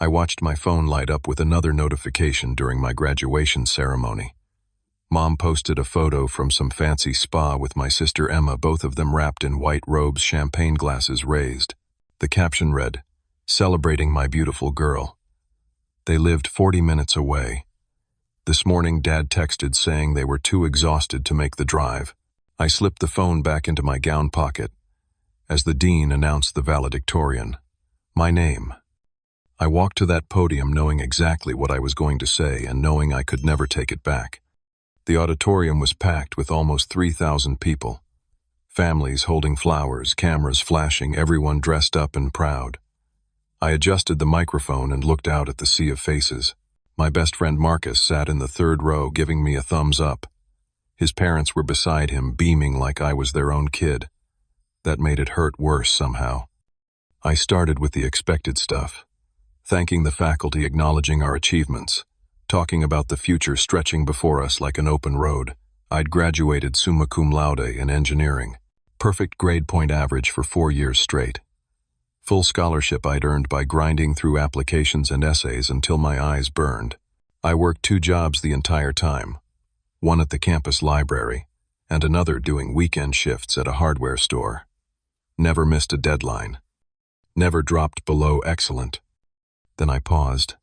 I watched my phone light up with another notification during my graduation ceremony. Mom posted a photo from some fancy spa with my sister Emma, both of them wrapped in white robes, champagne glasses raised. The caption read, "Celebrating my beautiful girl." They lived 40 minutes away. This morning, Dad texted saying they were too exhausted to make the drive. I slipped the phone back into my gown pocket as the dean announced the valedictorian. My name. I walked to that podium knowing exactly what I was going to say and knowing I could never take it back. The auditorium was packed with almost 3,000 people. Families holding flowers, cameras flashing, everyone dressed up and proud. I adjusted the microphone and looked out at the sea of faces. My best friend Marcus sat in the third row giving me a thumbs up. His parents were beside him, beaming like I was their own kid. That made it hurt worse somehow. I started with the expected stuff, thanking the faculty, acknowledging our achievements, talking about the future stretching before us like an open road. I'd graduated summa cum laude in engineering, perfect grade point average for 4 years straight. Full scholarship I'd earned by grinding through applications and essays until my eyes burned. I worked 2 jobs the entire time, one at the campus library and another doing weekend shifts at a hardware store. Never missed a deadline. Never dropped below excellent. Then I paused.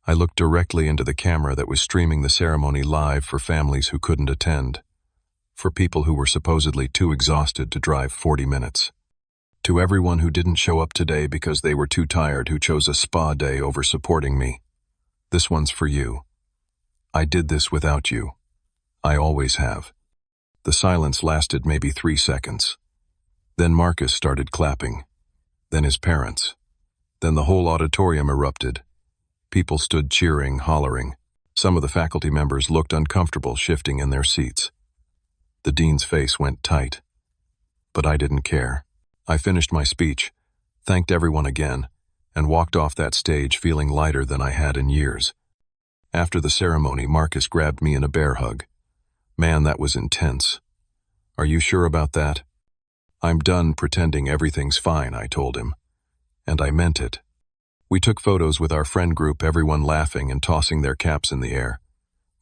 I looked directly into the camera that was streaming the ceremony live for families who couldn't attend, for people who were supposedly too exhausted to drive 40 minutes. To everyone who didn't show up today because they were too tired, who chose a spa day over supporting me, this one's for you. I did this without you. I always have. The silence lasted maybe 3 seconds. Then Marcus started clapping. Then his parents. Then the whole auditorium erupted. People stood cheering, hollering. Some of the faculty members looked uncomfortable, shifting in their seats. The dean's face went tight. But I didn't care. I finished my speech, thanked everyone again, and walked off that stage feeling lighter than I had in years. After the ceremony, Marcus grabbed me in a bear hug. Man, that was intense. Are you sure about that? I'm done pretending everything's fine, I told him. And I meant it. We took photos with our friend group, everyone laughing and tossing their caps in the air.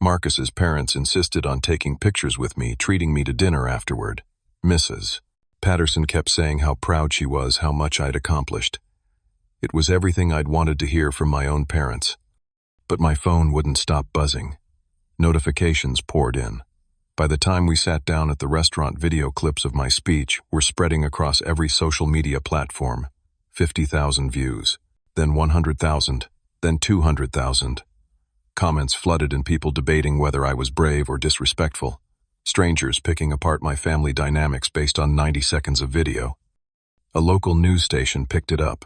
Marcus's parents insisted on taking pictures with me, treating me to dinner afterward. Mrs. Patterson kept saying how proud she was, how much I'd accomplished. It was everything I'd wanted to hear from my own parents. But my phone wouldn't stop buzzing. Notifications poured in. By the time we sat down at the restaurant, video clips of my speech were spreading across every social media platform. 50,000 views, then 100,000, then 200,000. Comments flooded and people debating whether I was brave or disrespectful. Strangers picking apart my family dynamics based on 90 seconds of video. A local news station picked it up.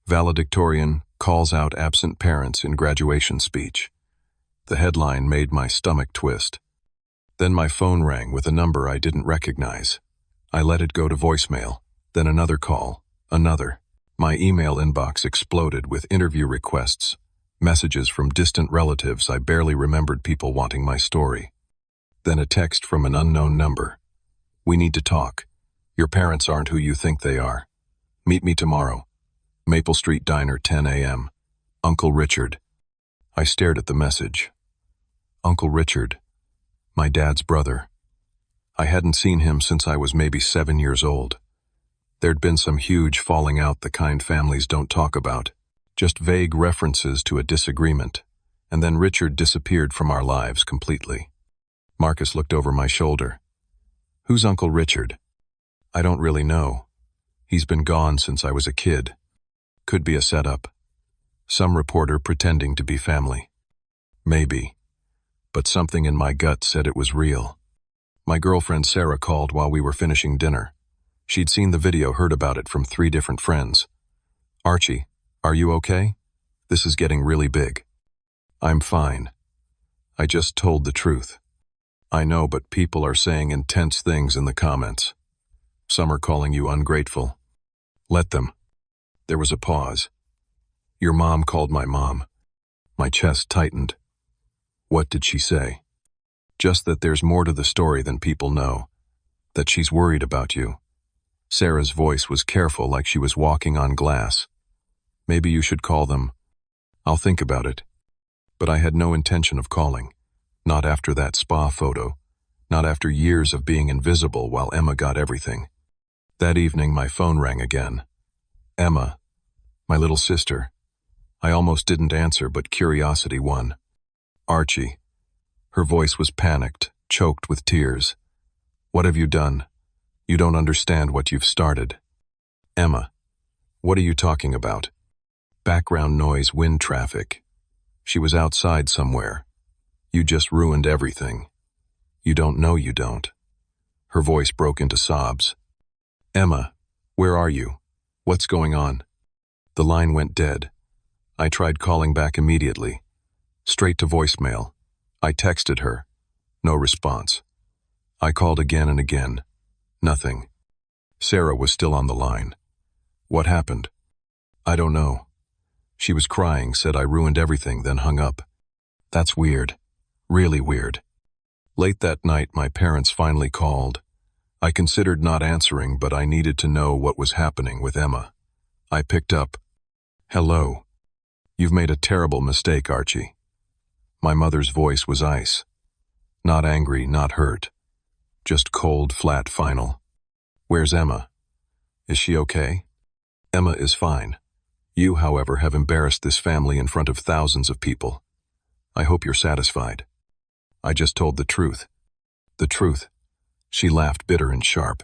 Valedictorian calls out absent parents in graduation speech. The headline made my stomach twist. Then my phone rang with a number I didn't recognize. I let it go to voicemail, then another call, another. My email inbox exploded with interview requests, messages from distant relatives I barely remembered, people wanting my story. Then a text from an unknown number. We need to talk. Your parents aren't who you think they are. Meet me tomorrow. Maple Street Diner, 10 a.m. Uncle Richard. I stared at the message. Uncle Richard. My dad's brother. I hadn't seen him since I was maybe 7 years old. There'd been some huge falling out, the kind families don't talk about. Just vague references to a disagreement. And then Richard disappeared from our lives completely. Marcus looked over my shoulder. Who's Uncle Richard? I don't really know. He's been gone since I was a kid. Could be a setup. Some reporter pretending to be family. Maybe. But something in my gut said it was real. My girlfriend Sarah called while we were finishing dinner. She'd seen the video, heard about it from 3 different friends. Archie, are you okay? This is getting really big. I'm fine. I just told the truth. I know, but people are saying intense things in the comments. Some are calling you ungrateful. Let them. There was a pause. Your mom called my mom. My chest tightened. What did she say? Just that there's more to the story than people know. That she's worried about you. Sarah's voice was careful, like she was walking on glass. Maybe you should call them I'll think about it. But I had no intention of calling. Not after that spa photo. Not after years of being invisible while Emma got everything. That evening, my phone rang again. Emma, my little sister. I almost didn't answer, but curiosity won. Archie. Her voice was panicked, choked with tears. What have you done? You don't understand what you've started. Emma. What are you talking about? Background noise, wind traffic. She was outside somewhere. You just ruined everything. You don't know you don't. Her voice broke into sobs. Emma, where are you? What's going on? The line went dead. I tried calling back immediately. Straight to voicemail. I texted her. No response. I called again and again. Nothing. Sarah was still on the line. What happened? I don't know. She was crying, said I ruined everything, then hung up. That's weird. Really weird. Late that night, my parents finally called. I considered not answering, but I needed to know what was happening with Emma. I picked up. Hello. You've made a terrible mistake, Archie. My mother's voice was ice. Not angry, not hurt. Just cold, flat, final. Where's Emma? Is she okay? Emma is fine. You, however, have embarrassed this family in front of thousands of people. I hope you're satisfied. I just told the truth. The truth. She laughed bitter and sharp.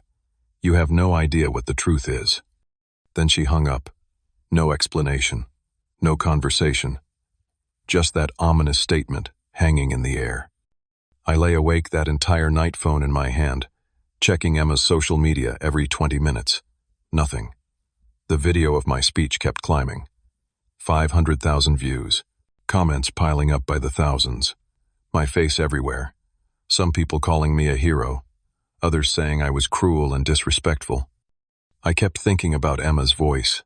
You have no idea what the truth is. Then she hung up. No explanation. No conversation. Just that ominous statement hanging in the air. I lay awake that entire night, phone in my hand, checking Emma's social media every 20 minutes. Nothing. The video of my speech kept climbing. 500,000 views. Comments piling up by the thousands. My face everywhere. Some people calling me a hero. Others saying I was cruel and disrespectful. I kept thinking about Emma's voice.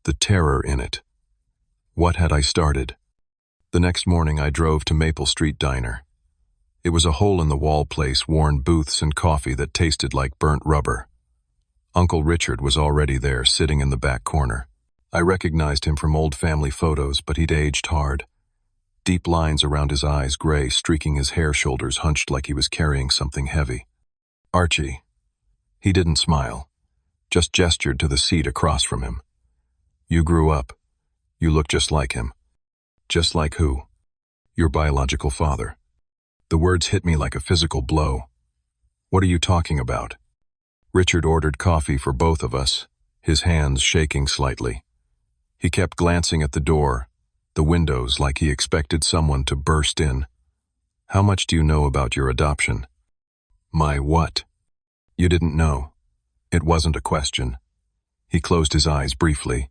The terror in it. What had I started? The next morning I drove to Maple Street Diner. It was a hole-in-the-wall place, worn booths and coffee that tasted like burnt rubber. Uncle Richard was already there, sitting in the back corner. I recognized him from old family photos, but he'd aged hard. Deep lines around his eyes, gray, streaking his hair, shoulders hunched like he was carrying something heavy. Archie. He didn't smile, just gestured to the seat across from him. You grew up. You look just like him. Just like who? Your biological father. The words hit me like a physical blow. What are you talking about? Richard ordered coffee for both of us, his hands shaking slightly. He kept glancing at the door, the windows, like he expected someone to burst in. How much do you know about your adoption? My what? You didn't know. It wasn't a question. He closed his eyes briefly.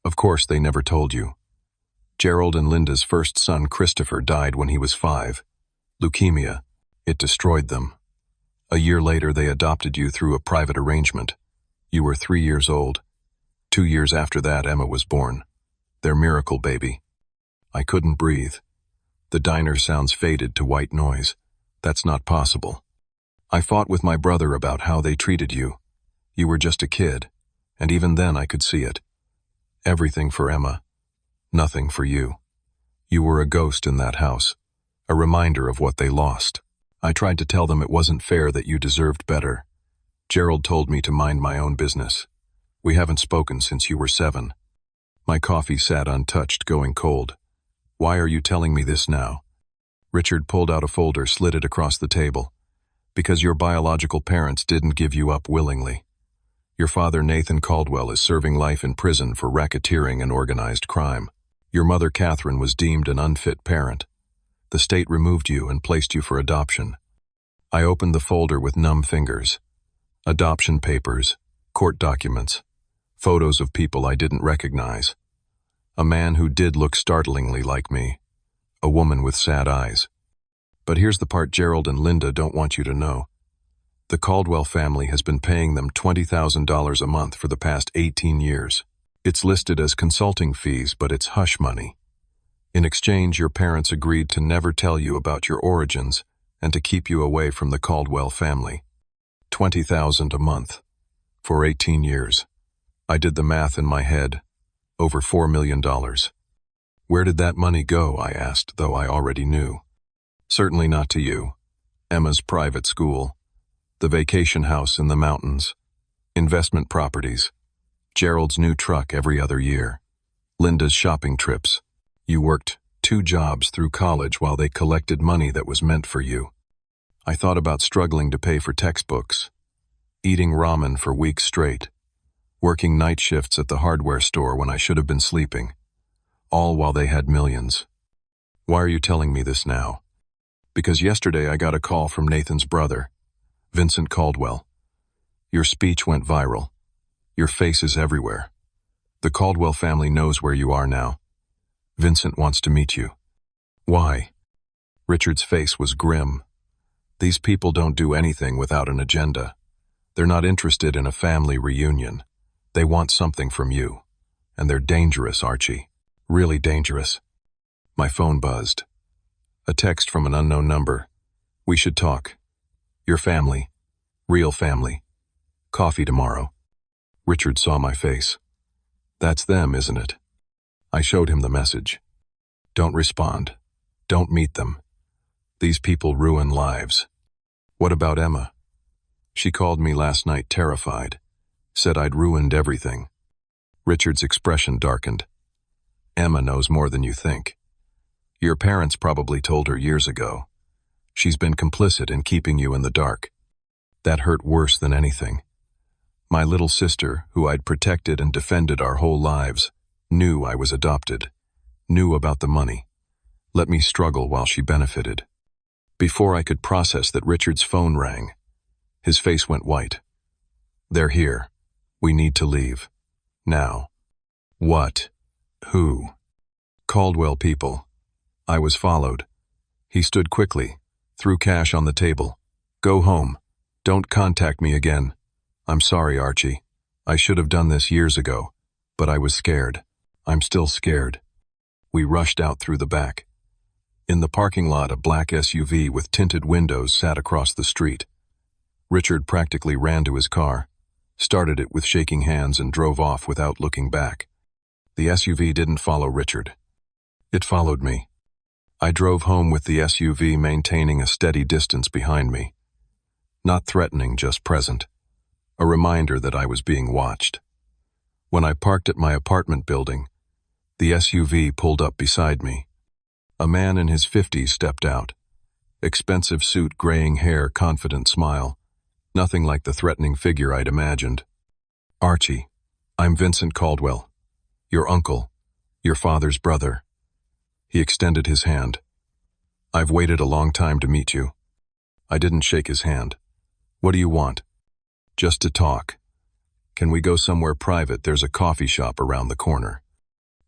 Of course they never told you. Gerald and Linda's first son, Christopher, died when he was 5. Leukemia. It destroyed them. A year later, they adopted you through a private arrangement. You were 3 years old. 2 years after that, Emma was born. Their miracle baby. I couldn't breathe. The diner sounds faded to white noise. That's not possible. I fought with my brother about how they treated you. You were just a kid, and even then I could see it. Everything for Emma. Nothing for you. You were a ghost in that house, a reminder of what they lost. I tried to tell them it wasn't fair, that you deserved better. Gerald told me to mind my own business. We haven't spoken since you were 7. My coffee sat untouched, going cold. Why are you telling me this now? Richard pulled out a folder, slid it across the table. Because your biological parents didn't give you up willingly. Your father, Nathan Caldwell, is serving life in prison for racketeering and organized crime. Your mother, Catherine, was deemed an unfit parent. The state removed you and placed you for adoption. I opened the folder with numb fingers. Adoption papers, court documents, photos of people I didn't recognize. A man who did look startlingly like me. A woman with sad eyes. But here's the part Gerald and Linda don't want you to know. The Caldwell family has been paying them $20,000 a month for the past 18 years. It's listed as consulting fees, but it's hush money. In exchange, your parents agreed to never tell you about your origins and to keep you away from the Caldwell family. $20,000 a month. For 18 years. I did the math in my head. Over $4 million. Where did that money go, I asked, though I already knew. Certainly not to you. Emma's private school, the vacation house in the mountains, investment properties, Gerald's new truck every other year, Linda's shopping trips. You worked 2 jobs through college while they collected money that was meant for you. I thought about struggling to pay for textbooks, eating ramen for weeks straight, working night shifts at the hardware store when I should have been sleeping, all while they had millions. Why are you telling me this now? Because yesterday I got a call from Nathan's brother, Vincent Caldwell. Your speech went viral. Your face is everywhere. The Caldwell family knows where you are now. Vincent wants to meet you. Why? Richard's face was grim. These people don't do anything without an agenda. They're not interested in a family reunion. They want something from you. And they're dangerous, Archie. Really dangerous. My phone buzzed. A text from an unknown number. We should talk. Your family. Real family. Coffee tomorrow. Richard saw my face. That's them, isn't it? I showed him the message. Don't respond. Don't meet them. These people ruin lives. What about Emma? She called me last night terrified. Said I'd ruined everything. Richard's expression darkened. Emma knows more than you think. Your parents probably told her years ago. She's been complicit in keeping you in the dark. That hurt worse than anything. My little sister, who I'd protected and defended our whole lives, knew I was adopted, knew about the money, let me struggle while she benefited. Before I could process that, Richard's phone rang. His face went white. They're here. We need to leave. Now. What? Who? Caldwell people. I was followed. He stood quickly, threw cash on the table. Go home. Don't contact me again. I'm sorry, Archie. I should have done this years ago, but I was scared. I'm still scared. We rushed out through the back. In the parking lot, a black SUV with tinted windows sat across the street. Richard practically ran to his car, started it with shaking hands, and drove off without looking back. The SUV didn't follow Richard. It followed me. I drove home with the SUV maintaining a steady distance behind me. Not threatening, just present. A reminder that I was being watched. When I parked at my apartment building, the SUV pulled up beside me. A man in his 50s stepped out. Expensive suit, graying hair, confident smile. Nothing like the threatening figure I'd imagined. Archie, I'm Vincent Caldwell. Your uncle. Your father's brother. He extended his hand. I've waited a long time to meet you. I didn't shake his hand. What do you want? Just to talk. Can we go somewhere private? There's a coffee shop around the corner.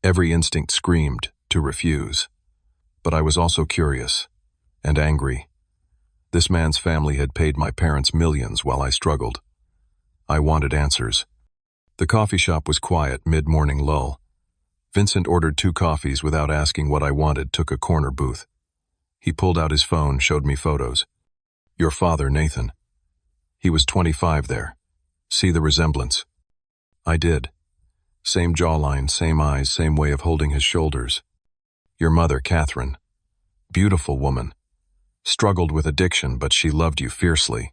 Every instinct screamed to refuse. But I was also curious and angry. This man's family had paid my parents millions while I struggled. I wanted answers. The coffee shop was quiet, mid-morning lull. Vincent ordered 2 coffees without asking what I wanted, took a corner booth. He pulled out his phone, showed me photos. Your father, Nathan. He was 25 there. See the resemblance? I did. Same jawline, same eyes, same way of holding his shoulders. Your mother, Catherine. Beautiful woman. Struggled with addiction, but she loved you fiercely.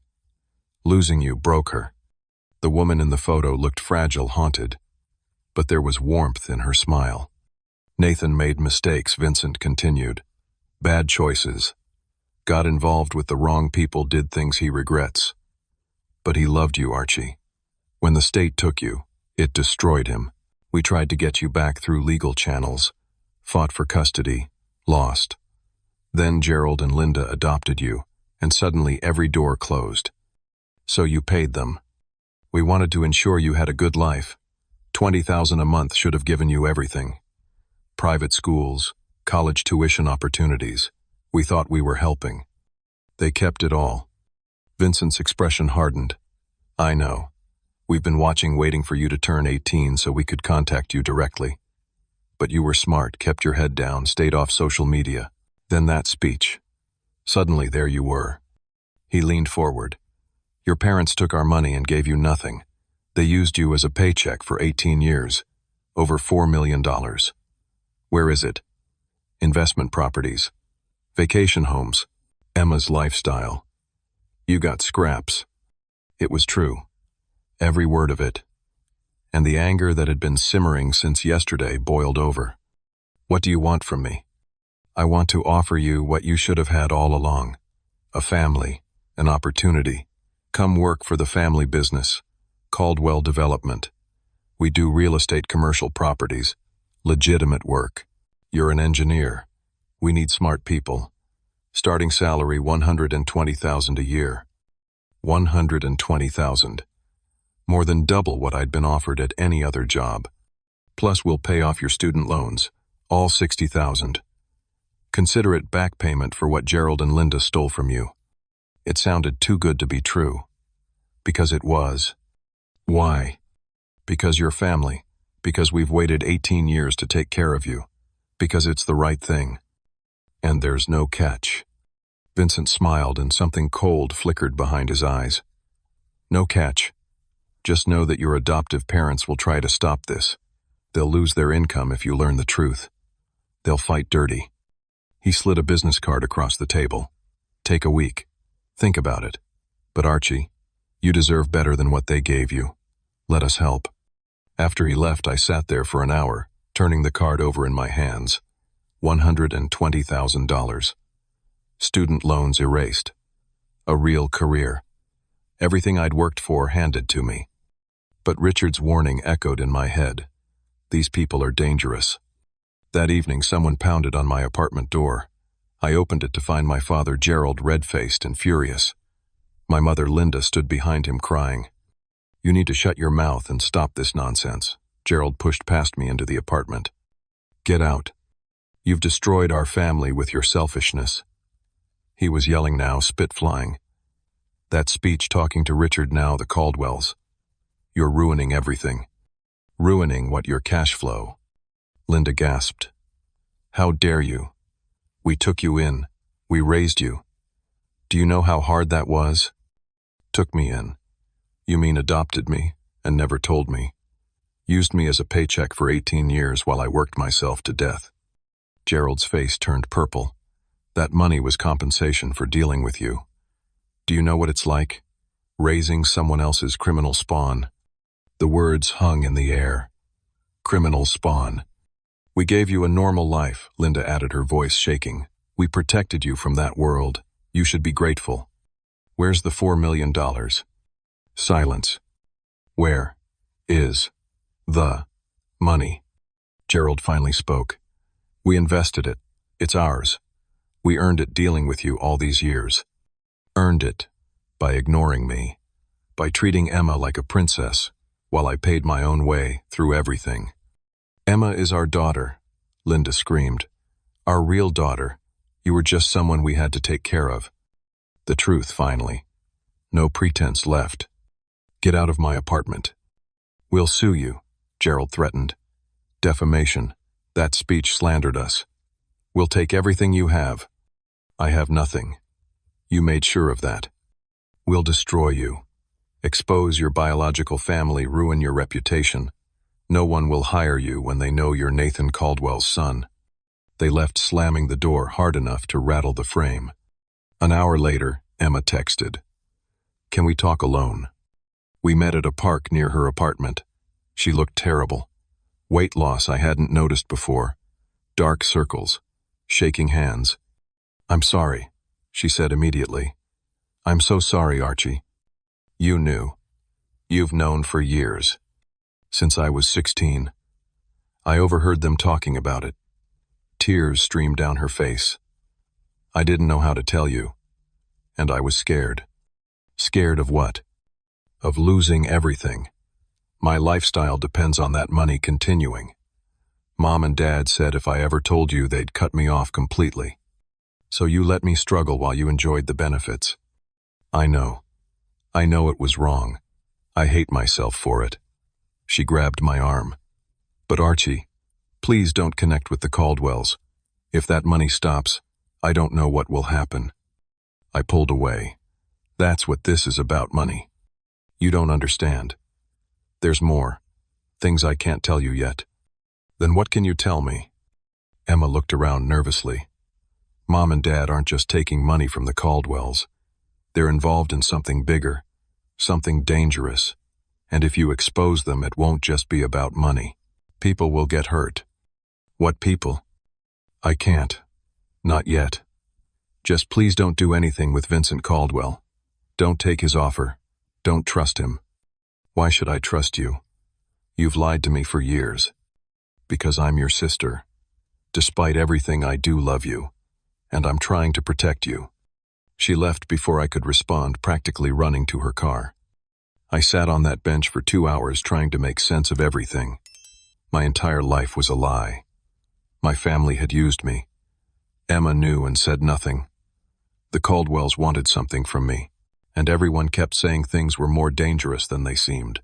Losing you broke her. The woman in the photo looked fragile, haunted. But there was warmth in her smile. Nathan made mistakes, Vincent continued. Bad choices. Got involved with the wrong people, did things he regrets. But he loved you, Archie. When the state took you, it destroyed him. We tried to get you back through legal channels. Fought for custody. Lost. Then Gerald and Linda adopted you, and suddenly every door closed. So you paid them. We wanted to ensure you had a good life. $20,000 a month should have given you everything. Private schools, college tuition opportunities. We thought we were helping. They kept it all. Vincent's expression hardened. I know. We've been watching, waiting for you to turn 18 so we could contact you directly. But you were smart, kept your head down, stayed off social media. Then that speech. Suddenly there you were. He leaned forward. Your parents took our money and gave you nothing. They used you as a paycheck for 18 years. Over $4 million. Where is it? investment properties, vacation homes, Emma's lifestyle. You got scraps. It was true. Every word of it. And the anger that had been simmering since yesterday boiled over. What do you want from me? I want to offer you what you should have had all along. A family, an opportunity. Come work for the family business. Caldwell Development. We do real estate commercial properties. Legitimate work. You're an engineer. We need smart people. Starting salary $120,000 a year. $120,000. More than double what I'd been offered at any other job. Plus we'll pay off your student loans, all $60,000. Consider it back payment for what Gerald and Linda stole from you. It sounded too good to be true. Because it was. Why? Because you're family. Because we've waited 18 years to take care of you. Because it's the right thing. And there's no catch. Vincent smiled and something cold flickered behind his eyes. No catch. Just know that your adoptive parents will try to stop this. They'll lose their income if you learn the truth. They'll fight dirty. He slid a business card across the table. Take a week. Think about it. But Archie, you deserve better than what they gave you. Let us help. After he left, I sat there for an hour, turning the card over in my hands. $120,000. Student loans erased. A real career. Everything I'd worked for handed to me. But Richard's warning echoed in my head. These people are dangerous. That evening, someone pounded on my apartment door. I opened it to find my father, Gerald, red-faced and furious. My mother, Linda, stood behind him crying. You need to shut your mouth and stop this nonsense. Gerald pushed past me into the apartment. Get out. You've destroyed our family with your selfishness. He was yelling now, spit flying. That speech talking to Richard now, the Caldwells. You're ruining everything. Ruining what your cash flow. Linda gasped. How dare you? We took you in. We raised you. Do you know how hard that was? Took me in. You mean adopted me and never told me. Used me as a paycheck for 18 years while I worked myself to death. Gerald's face turned purple. That money was compensation for dealing with you. Do you know what it's like? Raising someone else's criminal spawn. The words hung in the air. Criminal spawn. We gave you a normal life, Linda added, her voice shaking. We protected you from that world. You should be grateful. Where's the $4 million? Silence. Where is the money? Gerald finally spoke. We invested it. It's ours. We earned it dealing with you all these years. Earned it by ignoring me, by treating Emma like a princess, while I paid my own way through everything. Emma is our daughter, Linda screamed. Our real daughter. You were just someone we had to take care of. The truth, finally. No pretense left. Get out of my apartment. We'll sue you, Gerald threatened. Defamation. That speech slandered us. We'll take everything you have. I have nothing. You made sure of that. We'll destroy you. Expose your biological family, ruin your reputation. No one will hire you when they know you're Nathan Caldwell's son. They left, slamming the door hard enough to rattle the frame. An hour later, Emma texted. Can we talk alone? We met at a park near her apartment. She looked terrible. Weight loss I hadn't noticed before. Dark circles. Shaking hands. I'm sorry, she said immediately. I'm so sorry, Archie. You knew. You've known for years. Since I was 16. I overheard them talking about it. Tears streamed down her face. I didn't know how to tell you. And I was scared. Scared of what? Of losing everything. My lifestyle depends on that money continuing. Mom and Dad said if I ever told you, they'd cut me off completely. So you let me struggle while you enjoyed the benefits. I know. I know it was wrong. I hate myself for it. She grabbed my arm. But Archie, please don't connect with the Caldwells. If that money stops, I don't know what will happen. I pulled away. That's what this is about, money. You don't understand. There's more. Things I can't tell you yet. Then what can you tell me? Emma looked around nervously. Mom and Dad aren't just taking money from the Caldwells. They're involved in something bigger, something dangerous. And if you expose them, it won't just be about money. People will get hurt. What people? I can't. Not yet. Just please don't do anything with Vincent Caldwell. Don't take his offer. Don't trust him. Why should I trust you? You've lied to me for years. Because I'm your sister. Despite everything, I do love you. And I'm trying to protect you. She left before I could respond, practically running to her car. I sat on that bench for 2 hours trying to make sense of everything. My entire life was a lie. My family had used me. Emma knew and said nothing. The Caldwells wanted something from me, and everyone kept saying things were more dangerous than they seemed.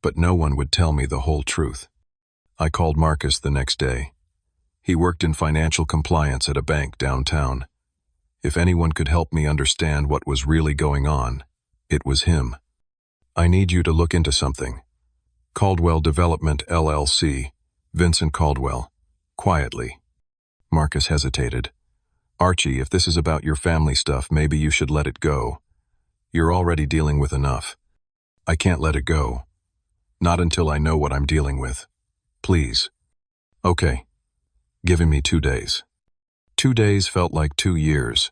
But no one would tell me the whole truth. I called Marcus the next day. He worked in financial compliance at a bank downtown. If anyone could help me understand what was really going on, it was him. I need you to look into something. Caldwell Development LLC, Vincent Caldwell. Quietly. Marcus hesitated. Archie, if this is about your family stuff, maybe you should let it go. You're already dealing with enough. I can't let it go. Not until I know what I'm dealing with. Please. Okay. Giving me 2 days. 2 days felt like 2 years.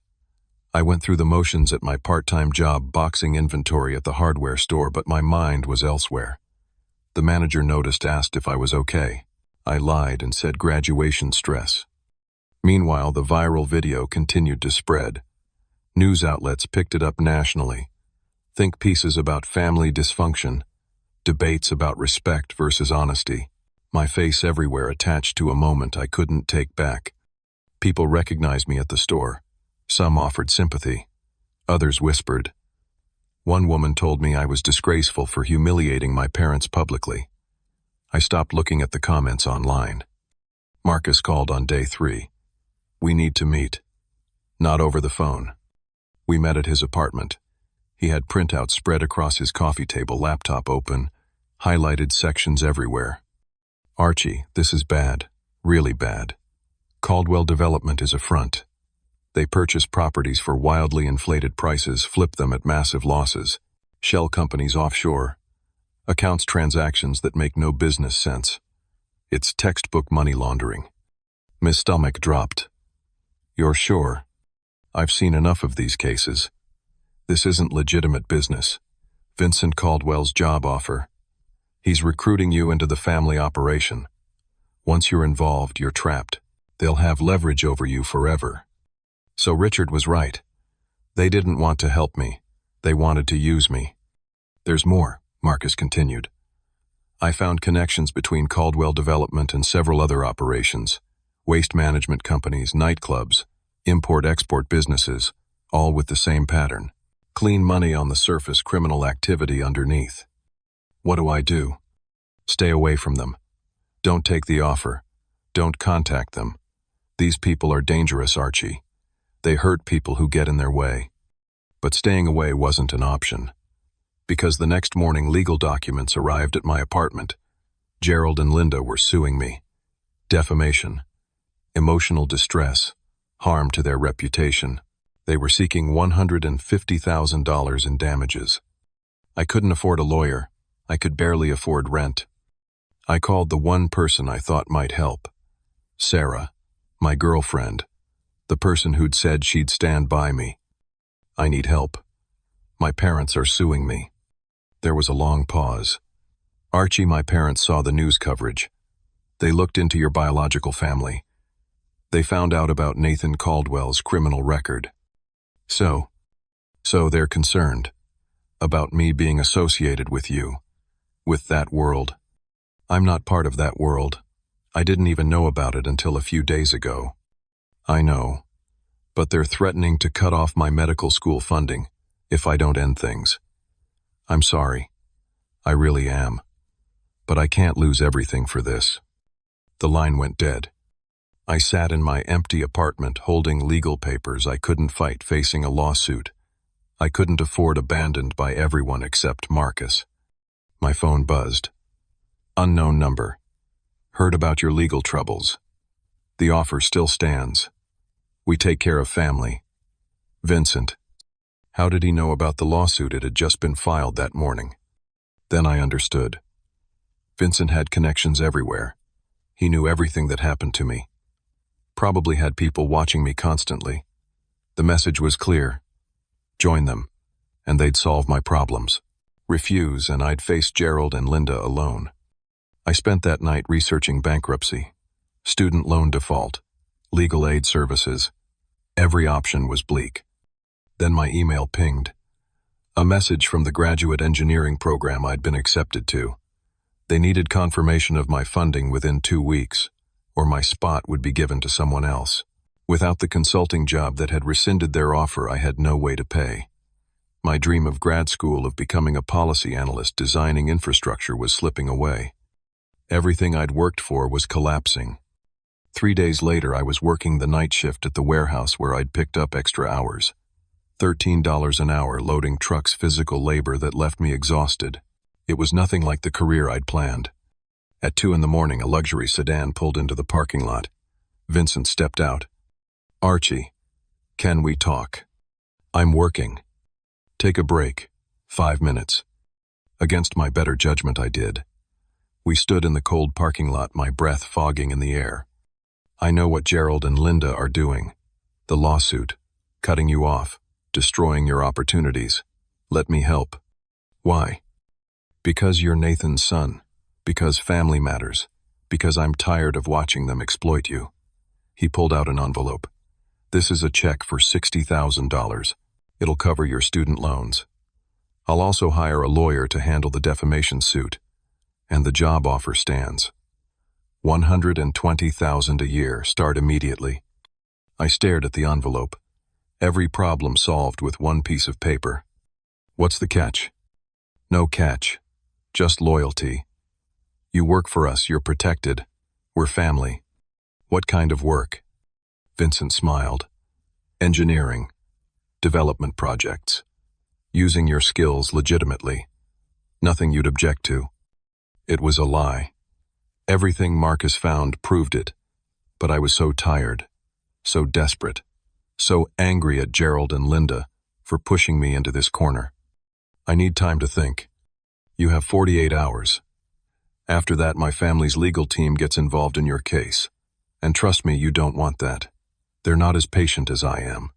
I went through the motions at my part-time job boxing inventory at the hardware store, but my mind was elsewhere. The manager noticed, asked if I was okay. I lied and said graduation stress. Meanwhile, the viral video continued to spread. News outlets picked it up nationally. Think pieces about family dysfunction, debates about respect versus honesty. My face everywhere attached to a moment I couldn't take back. People recognized me at the store. Some offered sympathy. Others whispered. One woman told me I was disgraceful for humiliating my parents publicly. I stopped looking at the comments online. Marcus called on day 3. We need to meet. Not over the phone. We met at his apartment. He had printouts spread across his coffee table, laptop open, highlighted sections everywhere. Archie, this is bad. Really bad. Caldwell Development is a front. They purchase properties for wildly inflated prices, flip them at massive losses. Shell companies offshore. Accounts transactions that make no business sense. It's textbook money laundering. Miss Stomach dropped. You're sure? I've seen enough of these cases. This isn't legitimate business. Vincent Caldwell's job offer. He's recruiting you into the family operation. Once you're involved, you're trapped. They'll have leverage over you forever. So Richard was right. They didn't want to help me. They wanted to use me. There's more, Marcus continued. I found connections between Caldwell Development and several other operations. Waste management companies, nightclubs, import-export businesses, all with the same pattern. Clean money on the surface, criminal activity underneath. What do I do? Stay away from them. Don't take the offer. Don't contact them. These people are dangerous, Archie. They hurt people who get in their way. But staying away wasn't an option. Because the next morning legal documents arrived at my apartment. Gerald and Linda were suing me. Defamation. Emotional distress. Harm to their reputation. They were seeking $150,000 in damages. I couldn't afford a lawyer. I could barely afford rent. I called the one person I thought might help. Sarah, my girlfriend, the person who'd said she'd stand by me. I need help. My parents are suing me. There was a long pause. Archie, my parents saw the news coverage. They looked into your biological family. They found out about Nathan Caldwell's criminal record. So they're concerned about me being associated with you, with that world. I'm not part of that world. I didn't even know about it until a few days ago. I know, but they're threatening to cut off my medical school funding if I don't end things. I'm sorry. I really am. But I can't lose everything for this. The line went dead. I sat in my empty apartment holding legal papers I couldn't fight, facing a lawsuit. I couldn't afford abandoned by everyone except Marcus. My phone buzzed. Unknown number. Heard about your legal troubles. The offer still stands. We take care of family. Vincent. How did he know about the lawsuit? It had just been filed that morning. Then I understood. Vincent had connections everywhere. He knew everything that happened to me. Probably had people watching me constantly. The message was clear. Join them, and they'd solve my problems. Refuse, and I'd face Gerald and Linda alone. I spent that night researching bankruptcy, student loan default, legal aid services. Every option was bleak. Then my email pinged. A message from the graduate engineering program I'd been accepted to. They needed confirmation of my funding within 2 weeks, or my spot would be given to someone else. Without the consulting job that had rescinded their offer, I had no way to pay. My dream of grad school, of becoming a policy analyst designing infrastructure, was slipping away. Everything I'd worked for was collapsing. 3 days later, I was working the night shift at the warehouse where I'd picked up extra hours. $13 an hour, loading trucks, physical labor that left me exhausted. It was nothing like the career I'd planned. At 2 in the morning, a luxury sedan pulled into the parking lot. Vincent stepped out. Archie, can we talk? I'm working. Take a break. 5 minutes. Against my better judgment, I did. We stood in the cold parking lot, my breath fogging in the air. I know what Gerald and Linda are doing. The lawsuit, cutting you off, destroying your opportunities. Let me help. Why? Because you're Nathan's son. Because family matters. Because I'm tired of watching them exploit you. He pulled out an envelope. This is a check for $60,000. It'll cover your student loans. I'll also hire a lawyer to handle the defamation suit. And the job offer stands. $120,000 a year, start immediately. I stared at the envelope. Every problem solved with one piece of paper. What's the catch? No catch. Just loyalty. You work for us, you're protected. We're family. What kind of work? Vincent smiled. Engineering. Development projects. Using your skills legitimately. Nothing you'd object to. It was a lie. Everything Marcus found proved it. But I was so tired, so desperate, so angry at Gerald and Linda for pushing me into this corner. I need time to think. You have 48 hours. After that, my family's legal team gets involved in your case. And trust me, you don't want that. They're not as patient as I am.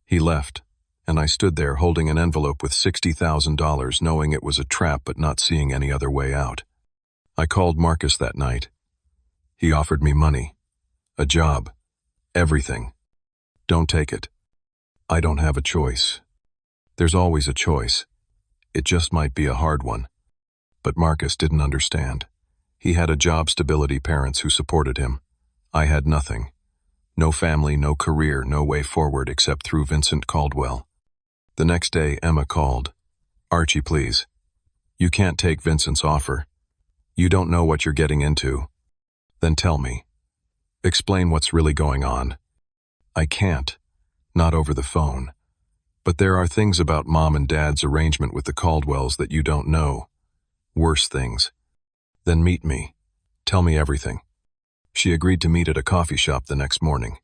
He left, and I stood there holding an envelope with $60,000, knowing it was a trap but not seeing any other way out. I called Marcus that night. He offered me money, a job, everything. Don't take it. I don't have a choice. There's always a choice. It just might be a hard one. But Marcus didn't understand. He had a job stability, parents who supported him. I had nothing. No family, no career, no way forward except through Vincent Caldwell. The next day, Emma called. Archie, please. You can't take Vincent's offer. You don't know what you're getting into. Then tell me. Explain what's really going on. I can't. Not over the phone. But there are things about Mom and Dad's arrangement with the Caldwells that you don't know. Worse things. Then meet me. Tell me everything. She agreed to meet at a coffee shop the next morning.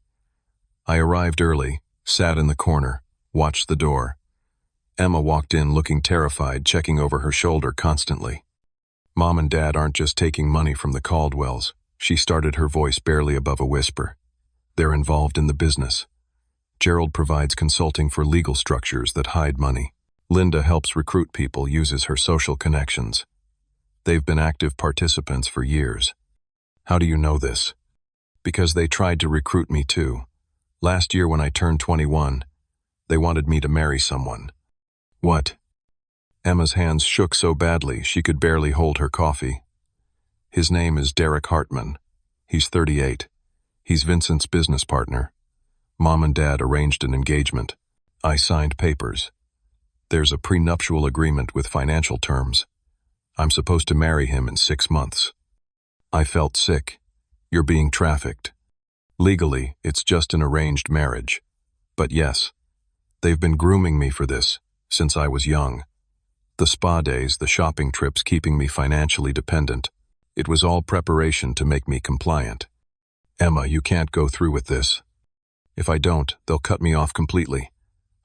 I arrived early, sat in the corner, watched the door. Emma walked in looking terrified, checking over her shoulder constantly. Mom and Dad aren't just taking money from the Caldwells. She started, her voice barely above a whisper. They're involved in the business. Gerald provides consulting for legal structures that hide money. Linda helps recruit people, uses her social connections. They've been active participants for years. How do you know this? Because they tried to recruit me too. Last year when I turned 21, they wanted me to marry someone. What? Emma's hands shook so badly she could barely hold her coffee. His name is Derek Hartman. He's 38. He's Vincent's business partner. Mom and Dad arranged an engagement. I signed papers. There's a prenuptial agreement with financial terms. I'm supposed to marry him in 6 months. I felt sick. You're being trafficked. Legally, it's just an arranged marriage. But yes, they've been grooming me for this since I was young. The spa days, the shopping trips, keeping me financially dependent. It was all preparation to make me compliant. Emma, you can't go through with this. If I don't, they'll cut me off completely.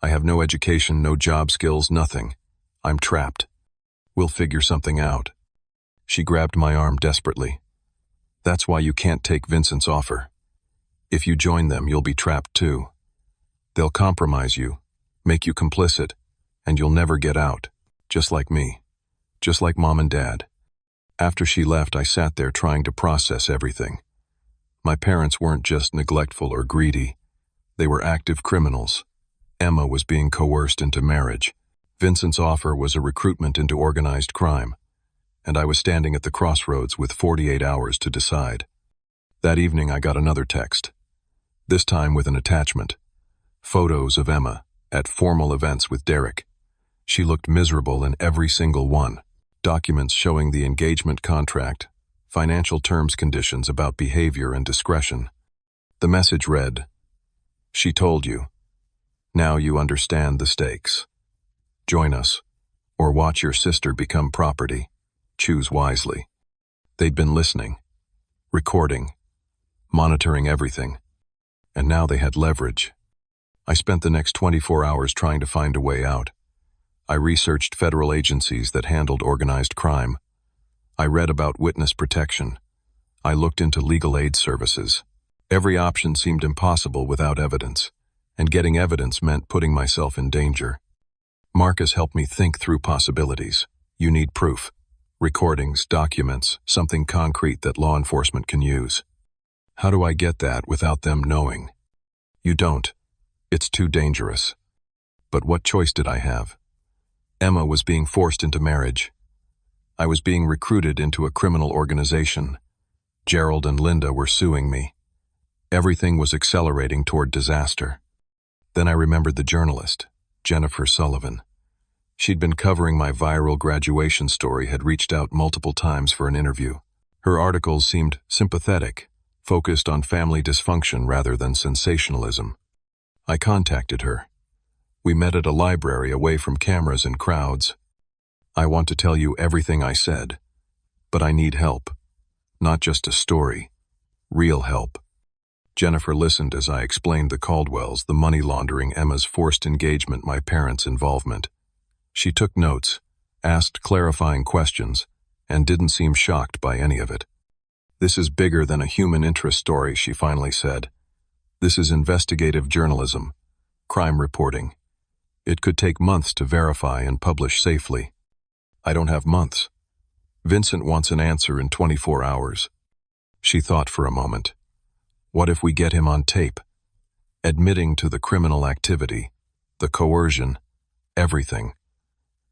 I have no education, no job skills, nothing. I'm trapped. We'll figure something out. She grabbed my arm desperately. That's why you can't take Vincent's offer. If you join them, you'll be trapped too. They'll compromise you, make you complicit, and you'll never get out, just like me, just like Mom and Dad. After she left, I sat there trying to process everything. My parents weren't just neglectful or greedy. They were active criminals. Emma was being coerced into marriage. Vincent's offer was a recruitment into organized crime, and I was standing at the crossroads with 48 hours to decide. That evening, I got another text, this time with an attachment. Photos of Emma at formal events with Derek. She looked miserable in every single one. Documents showing the engagement contract, financial terms conditions about behavior and discretion. The message read, "She told you. Now you understand the stakes. Join us, or watch your sister become property. Choose wisely." They'd been listening, recording, monitoring everything, and now they had leverage. I spent the next 24 hours trying to find a way out. I researched federal agencies that handled organized crime. I read about witness protection. I looked into legal aid services. Every option seemed impossible without evidence, and getting evidence meant putting myself in danger. Marcus helped me think through possibilities. You need proof. Recordings, documents, something concrete that law enforcement can use. How do I get that without them knowing? You don't. It's too dangerous. But what choice did I have? Emma was being forced into marriage. I was being recruited into a criminal organization. Gerald and Linda were suing me. Everything was accelerating toward disaster. Then I remembered the journalist, Jennifer Sullivan. She'd been covering my viral graduation story, had reached out multiple times for an interview. Her articles seemed sympathetic, focused on family dysfunction rather than sensationalism. I contacted her. We met at a library away from cameras and crowds. I want to tell you everything I said, but I need help. Not just a story, real help. Jennifer listened as I explained the Caldwells, the money laundering, Emma's forced engagement, my parents' involvement. She took notes, asked clarifying questions, and didn't seem shocked by any of it. This is bigger than a human interest story, she finally said. This is investigative journalism, crime reporting. It could take months to verify and publish safely. I don't have months. Vincent wants an answer in 24 hours. She thought for a moment. What if we get him on tape? Admitting to the criminal activity, the coercion, everything.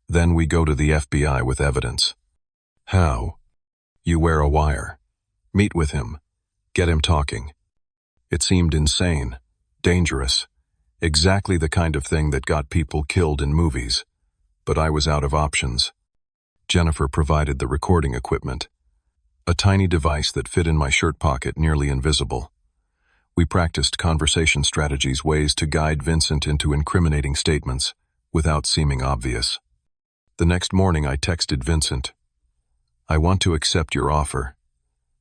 Then we go to the FBI with evidence. How? You wear a wire. Meet with him. Get him talking. It seemed insane, dangerous, exactly the kind of thing that got people killed in movies. But I was out of options. Jennifer provided the recording equipment, a tiny device that fit in my shirt pocket, nearly invisible. We practiced conversation strategies, ways to guide Vincent into incriminating statements without seeming obvious. The next morning I texted Vincent. I want to accept your offer.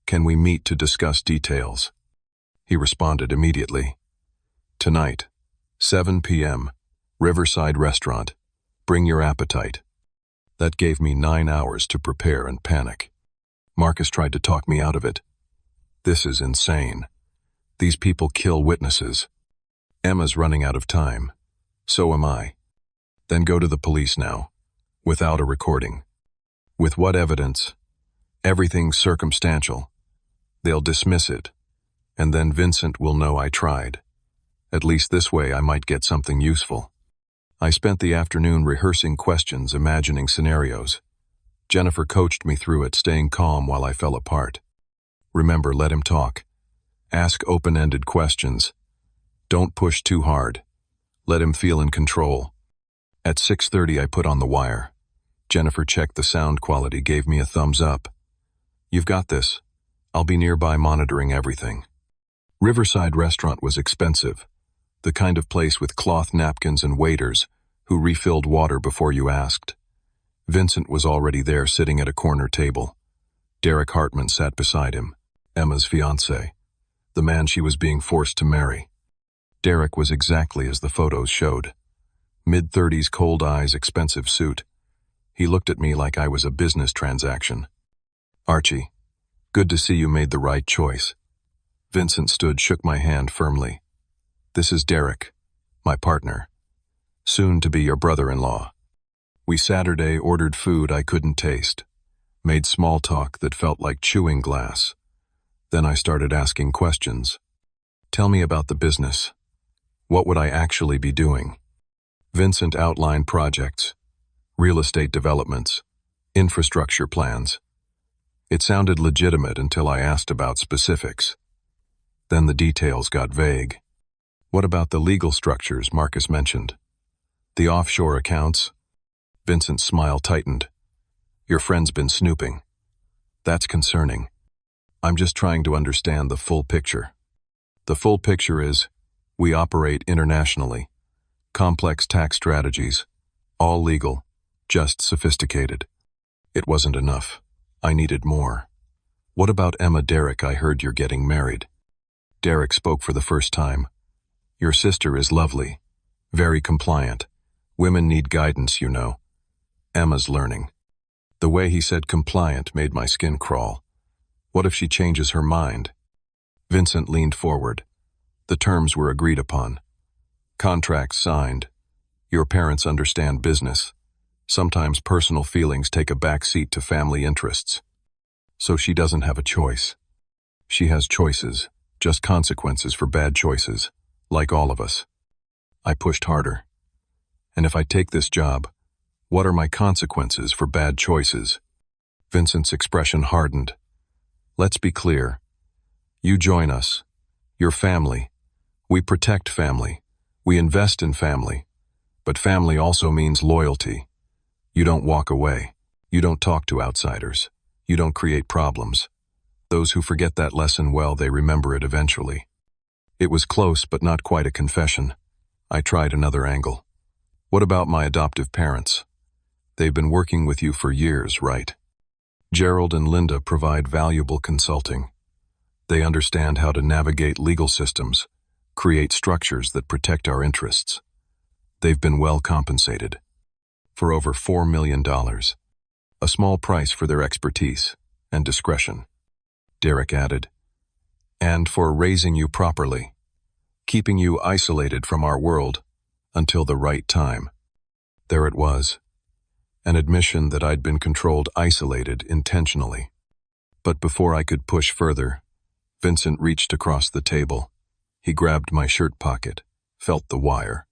Can we meet to discuss details? He responded immediately. Tonight, 7 p.m., Riverside Restaurant. Bring your appetite. That gave me 9 hours to prepare and panic. Marcus tried to talk me out of it. This is insane. These people kill witnesses. Emma's running out of time. So am I. Then go to the police now. Without a recording. With what evidence? Everything's circumstantial. They'll dismiss it. And then Vincent will know I tried. At least this way I might get something useful. I spent the afternoon rehearsing questions, imagining scenarios. Jennifer coached me through it, staying calm while I fell apart. Remember, let him talk. Ask open-ended questions. Don't push too hard. Let him feel in control. At 6:30 I put on the wire. Jennifer checked the sound quality, gave me a thumbs up. You've got this. I'll be nearby monitoring everything. Riverside Restaurant was expensive. The kind of place with cloth napkins and waiters who refilled water before you asked. Vincent was already there, sitting at a corner table. Derek Hartman sat beside him, Emma's fiancé. the man she was being forced to marry. Derek was exactly as the photos showed. Mid-30s, cold eyes, expensive suit. He looked at me like I was a business transaction. "Archie, good to see you made the right choice." Vincent stood, shook my hand firmly. "This is Derek, my partner. Soon to be your brother-in-law." We Saturday ordered food I couldn't taste. Made small talk that felt like chewing glass. Then I started asking questions. "Tell me about the business. What would I actually be doing?" Vincent outlined projects, real estate developments, infrastructure plans. It sounded legitimate until I asked about specifics. Then the details got vague. "What about the legal structures Marcus mentioned? The offshore accounts?" Vincent's smile tightened. "Your friend's been snooping. That's concerning. I'm just trying to understand the full picture." "The full picture is, we operate internationally. Complex tax strategies, all legal, just sophisticated." It wasn't enough. I needed more. "What about Emma?" "Derek, I heard you're getting married." Derek spoke for the first time. "Your sister is lovely, very compliant. Women need guidance, you know. Emma's learning." The way he said compliant made my skin crawl. What if she changes her mind? Vincent leaned forward. The terms were agreed upon. Contracts signed. Your parents understand business. Sometimes personal feelings take a back seat to family interests. So she doesn't have a choice. She has choices, just consequences for bad choices, like all of us. I pushed harder. "And if I take this job, what are my consequences for bad choices?" Vincent's expression hardened. "Let's be clear. You join us. Your family. We protect family. We invest in family. But family also means loyalty. You don't walk away. You don't talk to outsiders. You don't create problems. Those who forget that lesson well, they remember it eventually." It was close, but not quite a confession. I tried another angle. "What about my adoptive parents? They've been working with you for years, right? Gerald and Linda provide valuable consulting. They understand how to navigate legal systems, create structures that protect our interests. They've been well compensated. For over $4 million. A small price for their expertise and discretion." Derek added, "And for raising you properly, keeping you isolated from our world until the right time." There it was. An admission that I'd been controlled, isolated intentionally. But before I could push further, Vincent reached across the table. He grabbed my shirt pocket, felt the wire.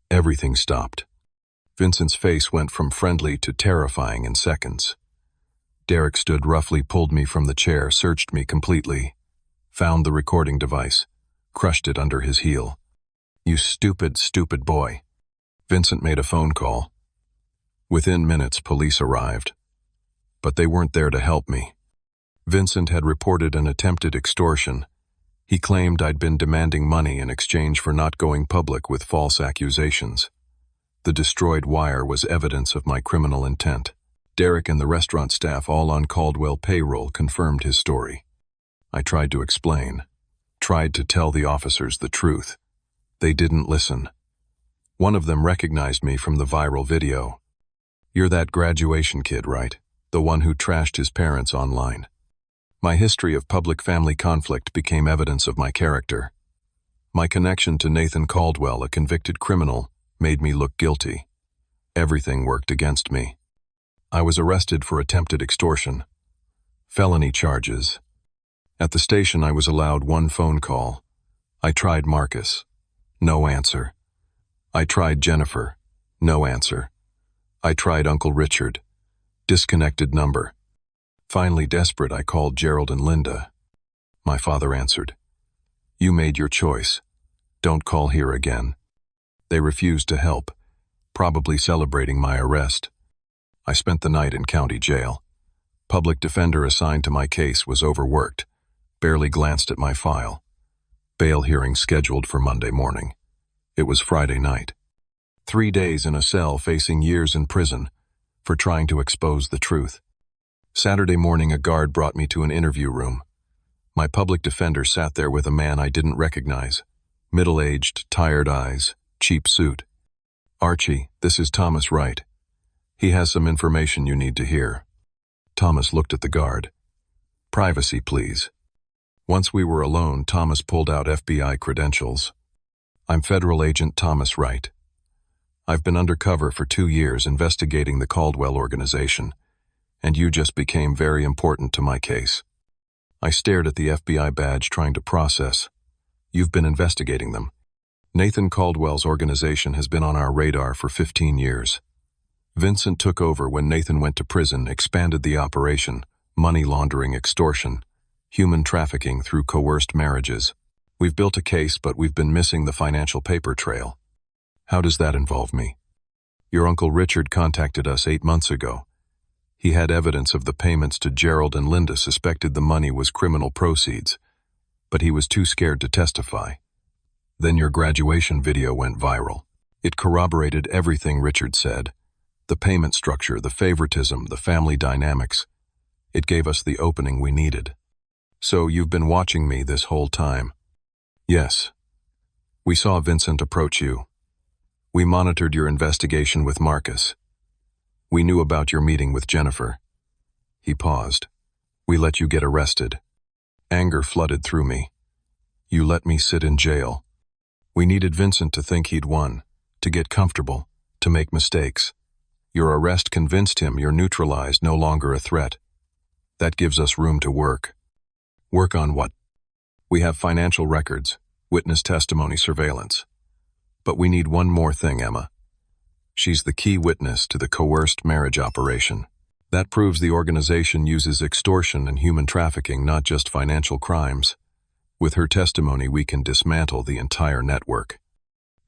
Everything stopped. Vincent's face went from friendly to terrifying in seconds. Derek stood roughly, pulled me from the chair, searched me completely, found the recording device, crushed it under his heel. "You stupid, stupid boy." Vincent made a phone call. Within minutes, police arrived. But they weren't there to help me. Vincent had reported an attempted extortion. He claimed I'd been demanding money in exchange for not going public with false accusations. The destroyed wire was evidence of my criminal intent. Derek and the restaurant staff, all on Caldwell payroll, confirmed his story. I tried to explain, tried to tell the officers the truth. They didn't listen. One of them recognized me from the viral video. "You're that graduation kid, right? The one who trashed his parents online." My history of public family conflict became evidence of my character. My connection to Nathan Caldwell, a convicted criminal, made me look guilty. Everything worked against me. I was arrested for attempted extortion. Felony charges. At the station, I was allowed one phone call. I tried Marcus. No answer. I tried Jennifer. No answer. I tried Uncle Richard. Disconnected number. Finally, desperate, I called Gerald and Linda. My father answered. "You made your choice. Don't call here again." They refused to help, probably celebrating my arrest. I spent the night in county jail. Public defender assigned to my case was overworked, barely glanced at my file. Bail hearing scheduled for Monday morning. It was Friday night. 3 days in a cell, facing years in prison for trying to expose the truth. Saturday morning, a guard brought me to an interview room. My public defender sat there with a man I didn't recognize. Middle-aged, tired eyes, cheap suit. "Archie, this is Thomas Wright. He has some information you need to hear." Thomas looked at the guard. "Privacy, please." Once we were alone, Thomas pulled out FBI credentials. "I'm Federal Agent Thomas Wright. I've been undercover for 2 years investigating the Caldwell organization, and you just became very important to my case." I stared at the FBI badge, trying to process. "You've been investigating them. Nathan Caldwell's organization has been on our radar for 15 years. Vincent took over when Nathan went to prison, expanded the operation, money laundering, extortion, human trafficking through coerced marriages. We've built a case, but we've been missing the financial paper trail." "How does that involve me?" "Your Uncle Richard contacted us 8 months ago. He had evidence of the payments to Gerald and Linda, suspected the money was criminal proceeds, but he was too scared to testify. Then your graduation video went viral. It corroborated everything Richard said. The payment structure, the favoritism, the family dynamics. It gave us the opening we needed." "So you've been watching me this whole time?" "Yes. We saw Vincent approach you. We monitored your investigation with Marcus. We knew about your meeting with Jennifer." He paused. "We let you get arrested." Anger flooded through me. "You let me sit in jail. We needed Vincent to think he'd won, to get comfortable, to make mistakes. Your arrest convinced him you're neutralized, no longer a threat. That gives us room to work." "Work on what?" "We have financial records, witness testimony, surveillance. But we need one more thing, Emma. She's the key witness to the coerced marriage operation. That proves the organization uses extortion and human trafficking, not just financial crimes. With her testimony, we can dismantle the entire network."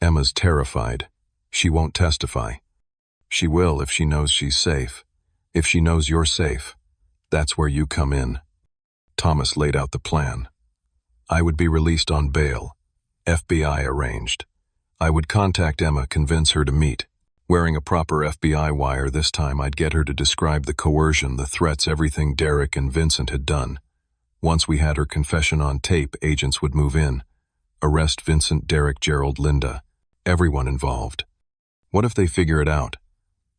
Emma's terrified. "She won't testify." "She will if she knows she's safe. If she knows you're safe. That's where you come in." Thomas laid out the plan. I would be released on bail. FBI arranged. I would contact Emma, convince her to meet. Wearing a proper FBI wire this time, I'd get her to describe the coercion, the threats, everything Derek and Vincent had done. Once we had her confession on tape, agents would move in. Arrest Vincent, Derek, Gerald, Linda. Everyone involved. What if they figure it out?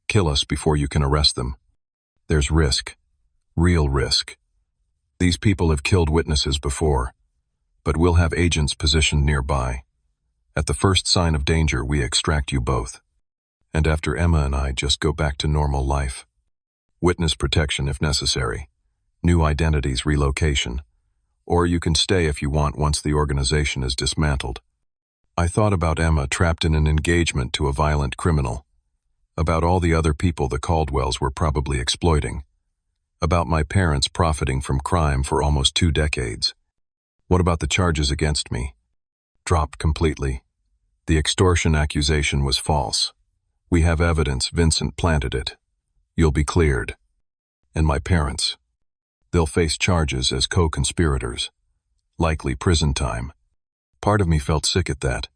Kill us before you can arrest them. There's risk. Real risk. These people have killed witnesses before, but we'll have agents positioned nearby. At the first sign of danger, we extract you both. And after Emma and I just go back to normal life. Witness protection if necessary. New identities, relocation. Or you can stay if you want once the organization is dismantled." I thought about Emma trapped in an engagement to a violent criminal. About all the other people the Caldwells were probably exploiting. About my parents profiting from crime for almost 2 decades. What about the charges against me? Dropped completely. The extortion accusation was false. We have evidence Vincent planted it. You'll be cleared. And my parents. They'll face charges as co-conspirators. Likely prison time. Part of me felt sick at that.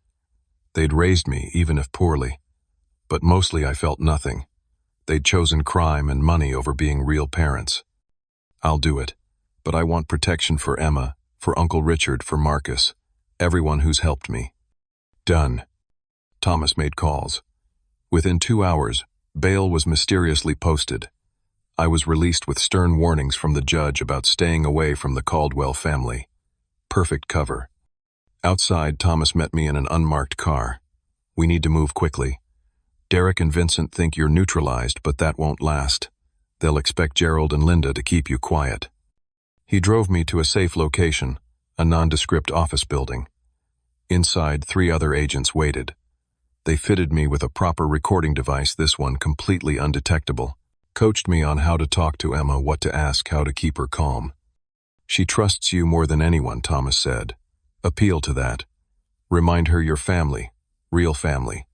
They'd raised me, even if poorly. But mostly I felt nothing. They'd chosen crime and money over being real parents. I'll do it. But I want protection for Emma, for Uncle Richard, for Marcus. Everyone who's helped me. Done. Thomas made calls. Within 2 hours, bail was mysteriously posted. I was released with stern warnings from the judge about staying away from the Caldwell family. Perfect cover. Outside, Thomas met me in an unmarked car. "We need to move quickly. Derek and Vincent think you're neutralized, but that won't last. They'll expect Gerald and Linda to keep you quiet." He drove me to a safe location, a nondescript office building. Inside, 3 other agents waited. They fitted me with a proper recording device, this one completely undetectable. Coached me on how to talk to Emma, what to ask, how to keep her calm. "She trusts you more than anyone," Thomas said. "Appeal to that. Remind her you're family, real family.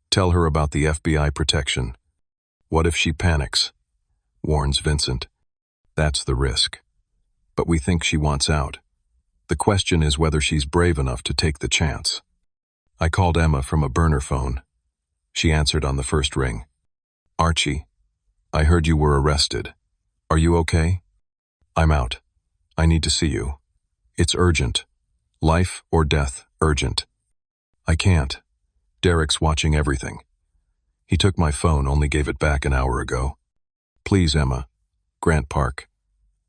Tell her about the FBI protection. What if she panics?" Warns Vincent. "That's the risk. But we think she wants out. The question is whether she's brave enough to take the chance." I called Emma from a burner phone. She answered on the first ring. "Archie, I heard you were arrested. Are you okay?" "I'm out. I need to see you." It's urgent. Life or death, urgent. I can't. Derek's watching everything. He took my phone, only gave it back an hour ago. Please, Emma. Grant Park.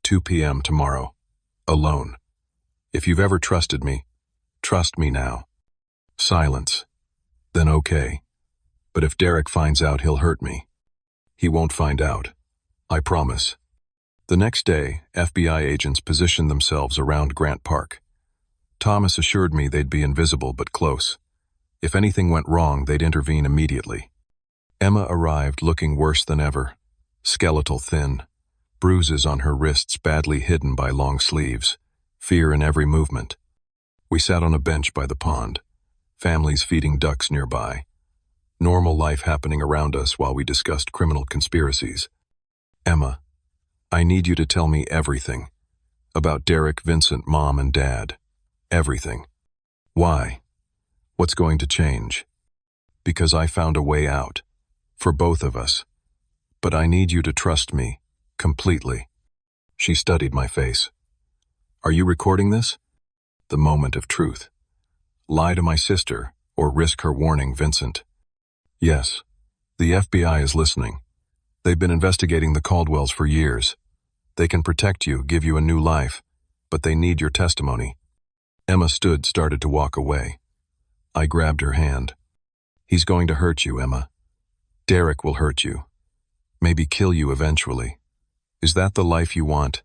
2 p.m. tomorrow. Alone. If you've ever trusted me, trust me now. Silence. Then okay. But if Derek finds out, he'll hurt me. He won't find out. I promise. The next day, FBI agents positioned themselves around Grant Park. Thomas assured me they'd be invisible but close. If anything went wrong, they'd intervene immediately. Emma arrived looking worse than ever, skeletal thin, bruises on her wrists badly hidden by long sleeves, fear in every movement. We sat on a bench by the pond, families feeding ducks nearby, normal life happening around us while we discussed criminal conspiracies. Emma, I need you to tell me everything. About Derek, Vincent, Mom, and Dad. Everything. Why? What's going to change? Because I found a way out. For both of us. But I need you to trust me. Completely. She studied my face. Are you recording this? The moment of truth. Lie to my sister, or risk her warning Vincent. Yes. The FBI is listening. They've been investigating the Caldwells for years. They can protect you, give you a new life, but they need your testimony. Emma started to walk away. I grabbed her hand. He's going to hurt you, Emma. Derek will hurt you. Maybe kill you eventually. Is that the life you want?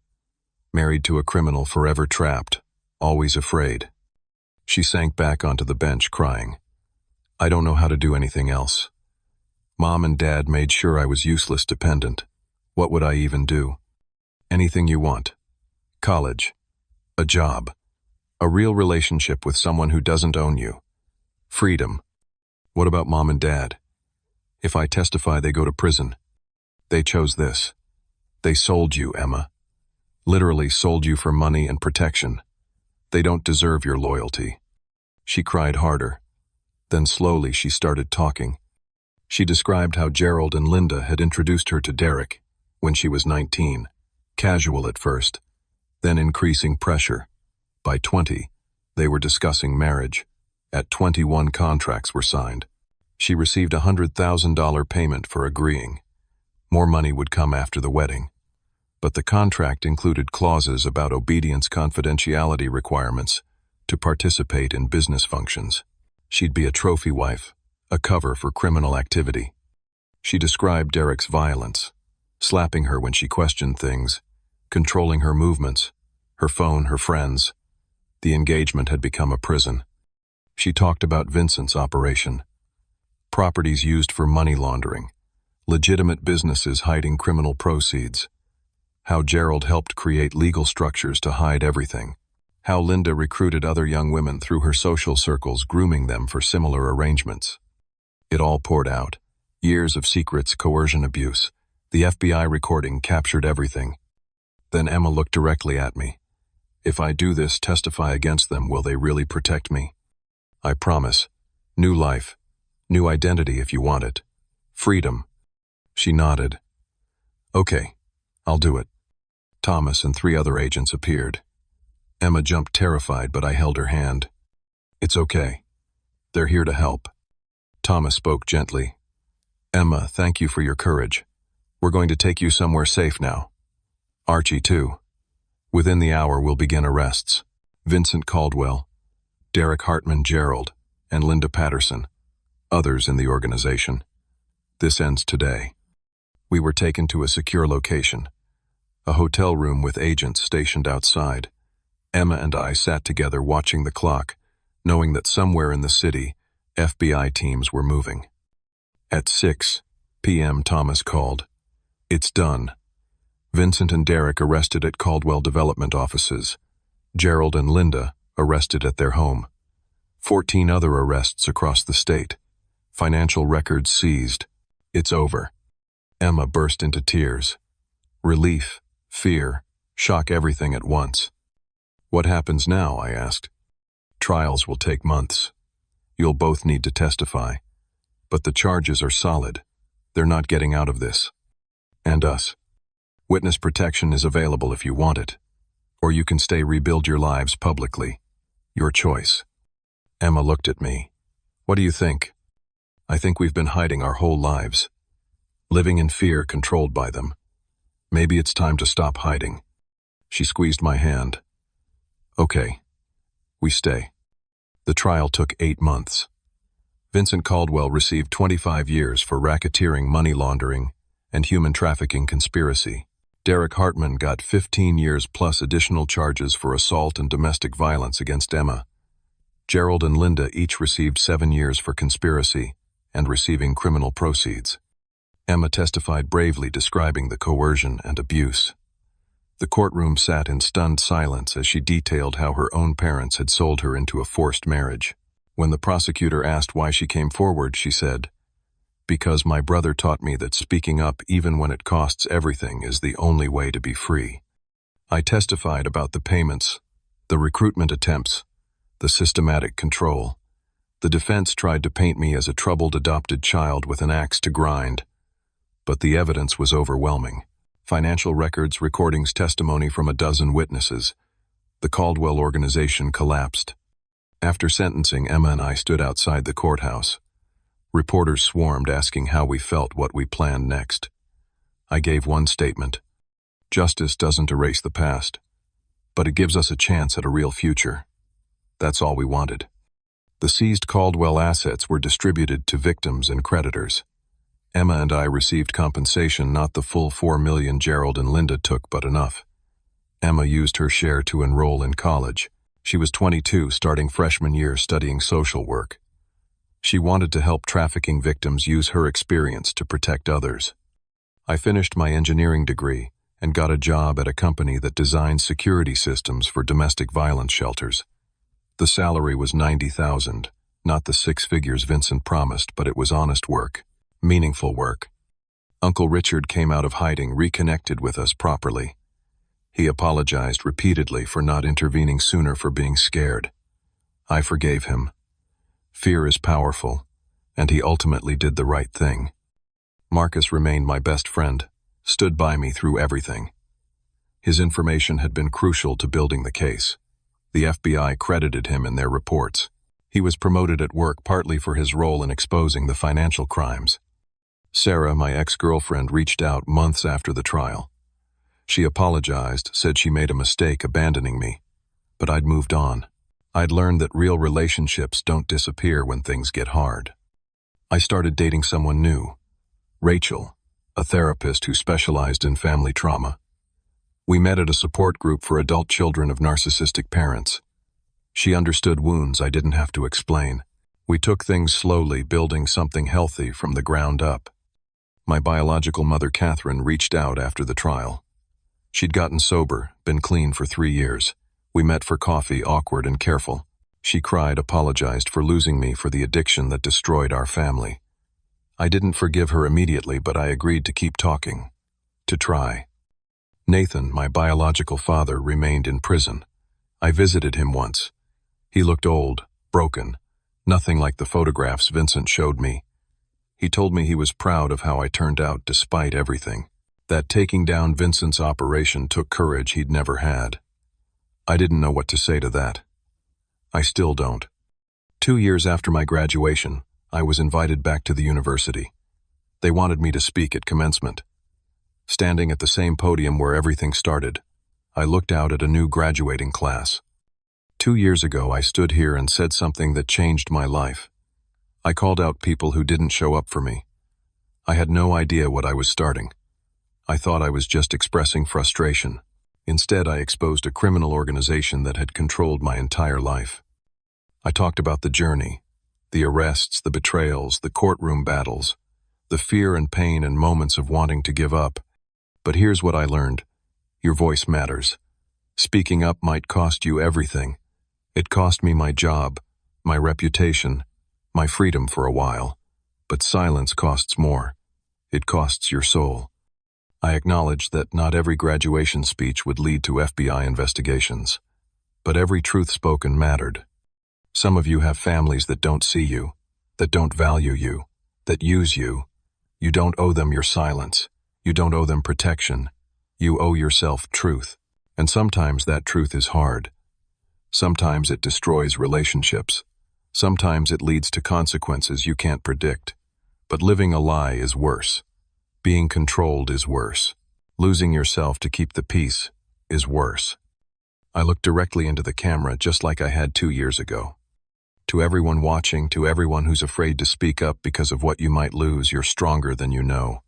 Married to a criminal, forever trapped, always afraid. She sank back onto the bench, crying. I don't know how to do anything else. Mom and Dad made sure I was useless dependent. What would I even do? Anything you want. College. A job. A real relationship with someone who doesn't own you. Freedom. What about Mom and Dad? If I testify, they go to prison. They chose this. They sold you, Emma. Literally sold you for money and protection. They don't deserve your loyalty. She cried harder. Then slowly she started talking. She described how Gerald and Linda had introduced her to Derek when she was 19, casual at first, then increasing pressure. By 20, they were discussing marriage. At 21, contracts were signed. She received a $100,000 payment for agreeing. More money would come after the wedding. But the contract included clauses about obedience, confidentiality requirements to participate in business functions. She'd be a trophy wife, a cover for criminal activity. She described Derek's violence, slapping her when she questioned things, controlling her movements, her phone, her friends. The engagement had become a prison. She talked about Vincent's operation. Properties used for money laundering, legitimate businesses hiding criminal proceeds, how Gerald helped create legal structures to hide everything, how Linda recruited other young women through her social circles, grooming them for similar arrangements. It all poured out. Years of secrets, coercion, abuse. The FBI recording captured everything. Then Emma looked directly at me. If I do this, testify against them, will they really protect me? I promise. New life. New identity if you want it. Freedom. She nodded. Okay, I'll do it. Thomas and 3 other agents appeared. Emma jumped terrified, but I held her hand. It's okay. They're here to help. Thomas spoke gently. Emma, thank you for your courage. We're going to take you somewhere safe now. Archie, too. Within the hour, we'll begin arrests. Vincent Caldwell, Derek Hartman Gerald, and Linda Patterson. Others in the organization. This ends today. We were taken to a secure location. A hotel room with agents stationed outside. Emma and I sat together watching the clock, knowing that somewhere in the city, FBI teams were moving. At 6 p.m. Thomas called. It's done. Vincent and Derek arrested at Caldwell Development offices. Gerald and Linda arrested at their home. 14 other arrests across the state. Financial records seized. It's over. Emma burst into tears. Relief, fear, shock, everything at once. What happens now? I asked. Trials will take months. You'll both need to testify. But the charges are solid. They're not getting out of this. And us. Witness protection is available if you want it. Or you can rebuild your lives publicly. Your choice. Emma looked at me. What do you think? I think we've been hiding our whole lives. Living in fear, controlled by them. Maybe it's time to stop hiding. She squeezed my hand. Okay. We stay. The trial took 8 months. Vincent Caldwell received 25 years for racketeering, money laundering, and human trafficking conspiracy. Derek Hartman got 15 years plus additional charges for assault and domestic violence against Emma. Gerald and Linda each received 7 years for conspiracy and receiving criminal proceeds. Emma testified bravely, describing the coercion and abuse. The courtroom sat in stunned silence as she detailed how her own parents had sold her into a forced marriage. When the prosecutor asked why she came forward, she said, "Because my brother taught me that speaking up, even when it costs everything, is the only way to be free." I testified about the payments, the recruitment attempts, the systematic control. The defense tried to paint me as a troubled adopted child with an axe to grind, but the evidence was overwhelming. Financial records, recordings, testimony from a dozen witnesses. The Caldwell organization collapsed. After sentencing, Emma and I stood outside the courthouse. Reporters swarmed, asking how we felt, what we planned next. I gave one statement. Justice doesn't erase the past, but it gives us a chance at a real future. That's all we wanted. The seized Caldwell assets were distributed to victims and creditors. Emma and I received compensation, not the full $4 million Gerald and Linda took, but enough. Emma used her share to enroll in college. She was 22, starting freshman year, studying social work. She wanted to help trafficking victims use her experience to protect others. I finished my engineering degree and got a job at a company that designs security systems for domestic violence shelters. The salary was $90,000, not the 6 figures Vincent promised, but it was honest work, meaningful work. Uncle Richard came out of hiding, reconnected with us properly. He apologized repeatedly for not intervening sooner, for being scared. I forgave him. Fear is powerful, and he ultimately did the right thing. Marcus remained my best friend, stood by me through everything. His information had been crucial to building the case. The FBI credited him in their reports. He was promoted at work partly for his role in exposing the financial crimes. Sarah, my ex-girlfriend, reached out months after the trial. She apologized, said she made a mistake abandoning me, but I'd moved on. I'd learned that real relationships don't disappear when things get hard. I started dating someone new, Rachel, a therapist who specialized in family trauma. We met at a support group for adult children of narcissistic parents. She understood wounds I didn't have to explain. We took things slowly, building something healthy from the ground up. My biological mother, Catherine, reached out after the trial. She'd gotten sober, been clean for 3 years. We met for coffee, awkward and careful. She cried, apologized for losing me, for the addiction that destroyed our family. I didn't forgive her immediately, but I agreed to keep talking, to try. Nathan, my biological father, remained in prison. I visited him once. He looked old, broken, nothing like the photographs Vincent showed me. He told me he was proud of how I turned out despite everything. That taking down Vincent's operation took courage he'd never had. I didn't know what to say to that. I still don't. 2 years after my graduation, I was invited back to the university. They wanted me to speak at commencement. Standing at the same podium where everything started, I looked out at a new graduating class. 2 years ago, I stood here and said something that changed my life. I called out people who didn't show up for me. I had no idea what I was starting. I thought I was just expressing frustration. Instead, I exposed a criminal organization that had controlled my entire life. I talked about the journey, the arrests, the betrayals, the courtroom battles, the fear and pain and moments of wanting to give up. But here's what I learned. Your voice matters. Speaking up might cost you everything. It cost me my job, my reputation, my freedom for a while. But silence costs more. It costs your soul. I acknowledge that not every graduation speech would lead to FBI investigations, but every truth spoken mattered. Some of you have families that don't see you, that don't value you, that use you. You don't owe them your silence. You don't owe them protection. You owe yourself truth. And sometimes that truth is hard. Sometimes it destroys relationships. Sometimes it leads to consequences you can't predict. But living a lie is worse. Being controlled is worse. Losing yourself to keep the peace is worse. I looked directly into the camera just like I had 2 years ago. To everyone watching, to everyone who's afraid to speak up because of what you might lose, you're stronger than you know.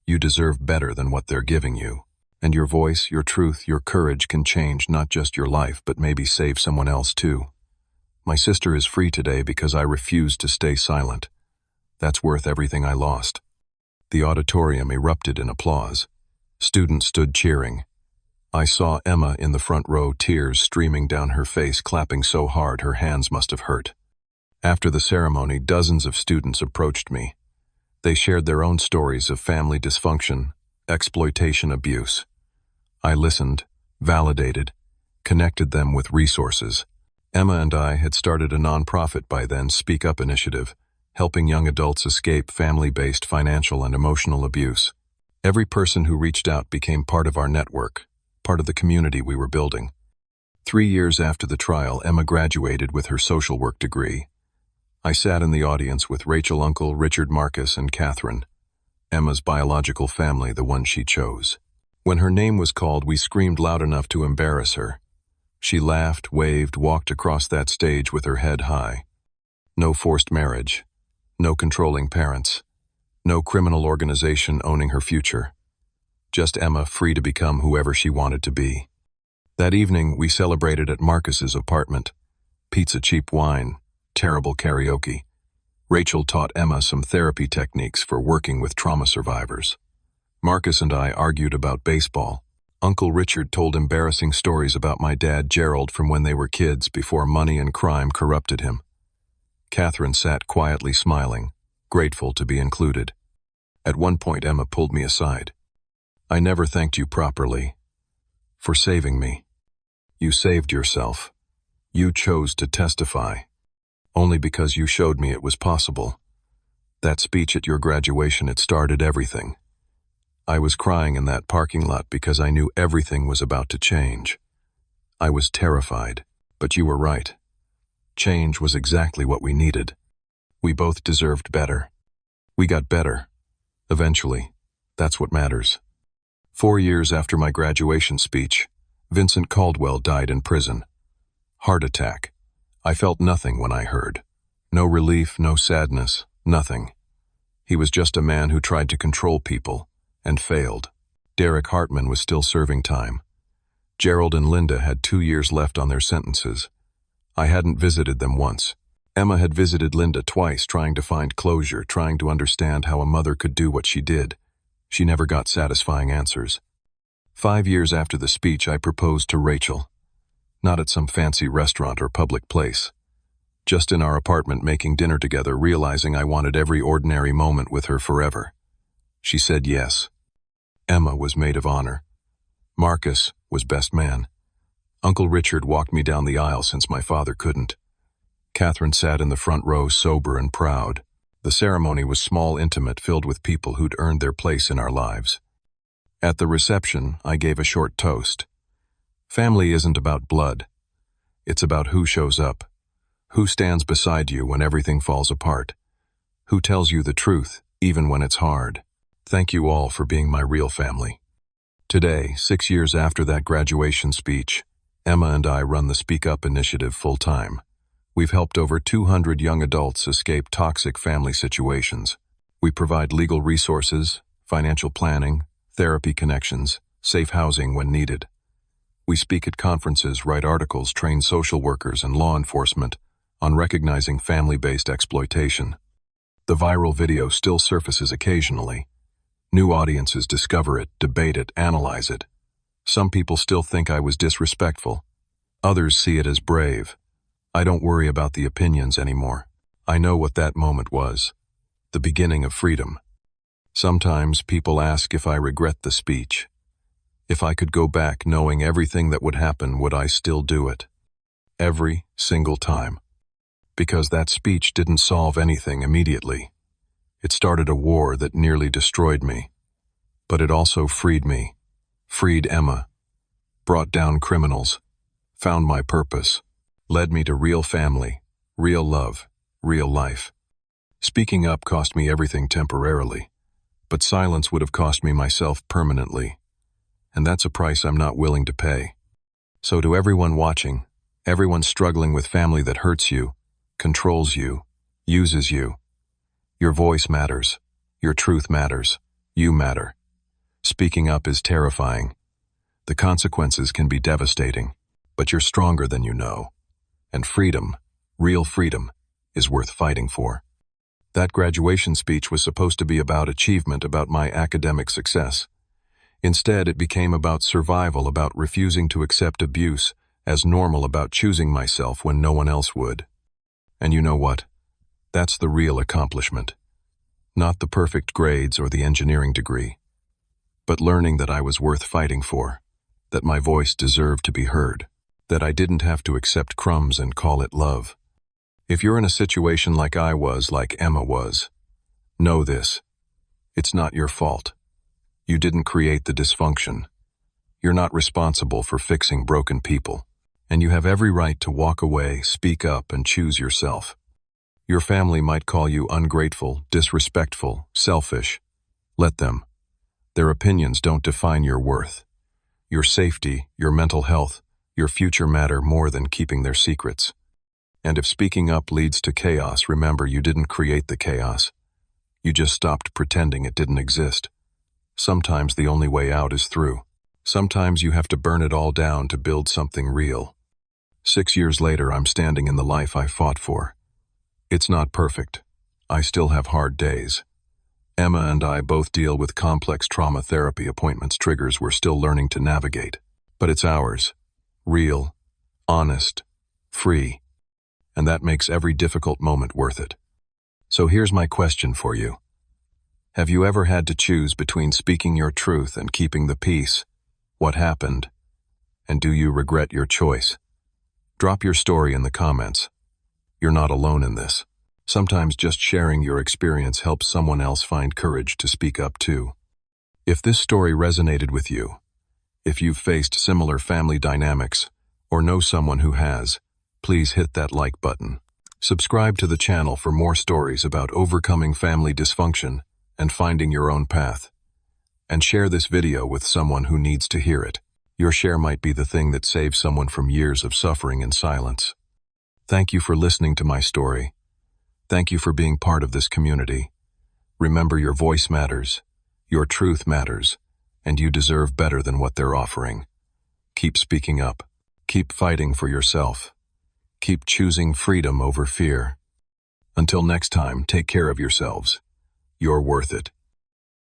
You deserve better than what they're giving you. And your voice, your truth, your courage can change not just your life, but maybe save someone else too. My sister is free today because I refused to stay silent. That's worth everything I lost. The auditorium erupted in applause. Students stood cheering. I saw Emma in the front row, tears streaming down her face, clapping so hard her hands must have hurt. After the ceremony, dozens of students approached me. They shared their own stories of family dysfunction, exploitation, abuse. I listened, validated, connected them with resources. Emma and I had started a nonprofit by then, Speak Up Initiative, helping young adults escape family-based financial and emotional abuse. Every person who reached out became part of our network, part of the community we were building. 3 years after the trial, Emma graduated with her social work degree. I sat in the audience with Rachel, uncle, Richard, Marcus, and Catherine, Emma's biological family, the one she chose. When her name was called, we screamed loud enough to embarrass her. She laughed, waved, walked across that stage with her head high. No forced marriage, no controlling parents, no criminal organization owning her future. Just Emma, free to become whoever she wanted to be. That evening, we celebrated at Marcus's apartment. Pizza, cheap wine, terrible karaoke. Rachel taught Emma some therapy techniques for working with trauma survivors. Marcus and I argued about baseball. Uncle Richard told embarrassing stories about my dad Gerald from when they were kids before money and crime corrupted him. Catherine sat quietly smiling, grateful to be included. At one point, Emma pulled me aside. I never thanked you properly for saving me. You saved yourself. You chose to testify. Only because you showed me it was possible. That speech at your graduation, it started everything. I was crying in that parking lot because I knew everything was about to change. I was terrified, but you were right. Change was exactly what we needed. We both deserved better. We got better. Eventually. That's what matters. 4 years after my graduation speech, Vincent Caldwell died in prison. Heart attack. I felt nothing when I heard. No relief, no sadness, nothing. He was just a man who tried to control people and failed. Derek Hartman was still serving time. Gerald and Linda had 2 years left on their sentences. I hadn't visited them once. Emma had visited Linda twice, trying to find closure, trying to understand how a mother could do what she did. She never got satisfying answers. 5 years after the speech, I proposed to Rachel. Not at some fancy restaurant or public place. Just in our apartment making dinner together, realizing I wanted every ordinary moment with her forever. She said yes. Emma was maid of honor. Marcus was best man. Uncle Richard walked me down the aisle since my father couldn't. Catherine sat in the front row, sober and proud. The ceremony was small, intimate, filled with people who'd earned their place in our lives. At the reception, I gave a short toast. Family isn't about blood. It's about who shows up, who stands beside you when everything falls apart, who tells you the truth, even when it's hard. Thank you all for being my real family. Today, 6 years after that graduation speech, Emma and I run the Speak Up Initiative full-time. We've helped over 200 young adults escape toxic family situations. We provide legal resources, financial planning, therapy connections, safe housing when needed. We speak at conferences, write articles, train social workers and law enforcement on recognizing family-based exploitation. The viral video still surfaces occasionally. New audiences discover it, debate it, analyze it. Some people still think I was disrespectful. Others see it as brave. I don't worry about the opinions anymore. I know what that moment was. The beginning of freedom. Sometimes people ask if I regret the speech. If I could go back knowing everything that would happen, would I still do it? Every single time. Because that speech didn't solve anything immediately. It started a war that nearly destroyed me. But it also freed me. Freed Emma. brought down criminals, found my purpose, led me to real family, real love, real life. Speaking up cost me everything temporarily, but silence would have cost me myself permanently. And that's a price I'm not willing to pay. So to everyone watching, everyone struggling with family that hurts you, controls you, uses you, your voice matters, your truth matters, you matter. Speaking up is terrifying. The consequences can be devastating, but you're stronger than you know. And freedom, real freedom, is worth fighting for. That graduation speech was supposed to be about achievement, about my academic success. Instead, it became about survival, about refusing to accept abuse as normal, about choosing myself when no one else would. And you know what? That's the real accomplishment. Not the perfect grades or the engineering degree, but learning that I was worth fighting for, that my voice deserved to be heard, that I didn't have to accept crumbs and call it love. If you're in a situation like I was, like Emma was, know this: it's not your fault. You didn't create the dysfunction. You're not responsible for fixing broken people, and you have every right to walk away, speak up, and choose yourself. Your family might call you ungrateful, disrespectful, selfish. Let them. Their opinions don't define your worth. Your safety, your mental health, your future matter more than keeping their secrets. And if speaking up leads to chaos, remember, you didn't create the chaos. You just stopped pretending it didn't exist. Sometimes the only way out is through. Sometimes you have to burn it all down to build something real. 6 years later, I'm standing in the life I fought for. It's not perfect. I still have hard days. Emma and I both deal with complex trauma therapy appointments, triggers we're still learning to navigate. But it's ours. Real, honest, free. And that makes every difficult moment worth it. So here's my question for you. Have you ever had to choose between speaking your truth and keeping the peace? What happened? And do you regret your choice? Drop your story in the comments. You're not alone in this. Sometimes just sharing your experience helps someone else find courage to speak up too. If this story resonated with you, if you've faced similar family dynamics, or know someone who has, please hit that like button. Subscribe to the channel for more stories about overcoming family dysfunction and finding your own path. And share this video with someone who needs to hear it. Your share might be the thing that saves someone from years of suffering in silence. Thank you for listening to my story. Thank you for being part of this community. Remember, your voice matters, your truth matters, and you deserve better than what they're offering. Keep speaking up. Keep fighting for yourself. Keep choosing freedom over fear. Until next time, take care of yourselves. You're worth it.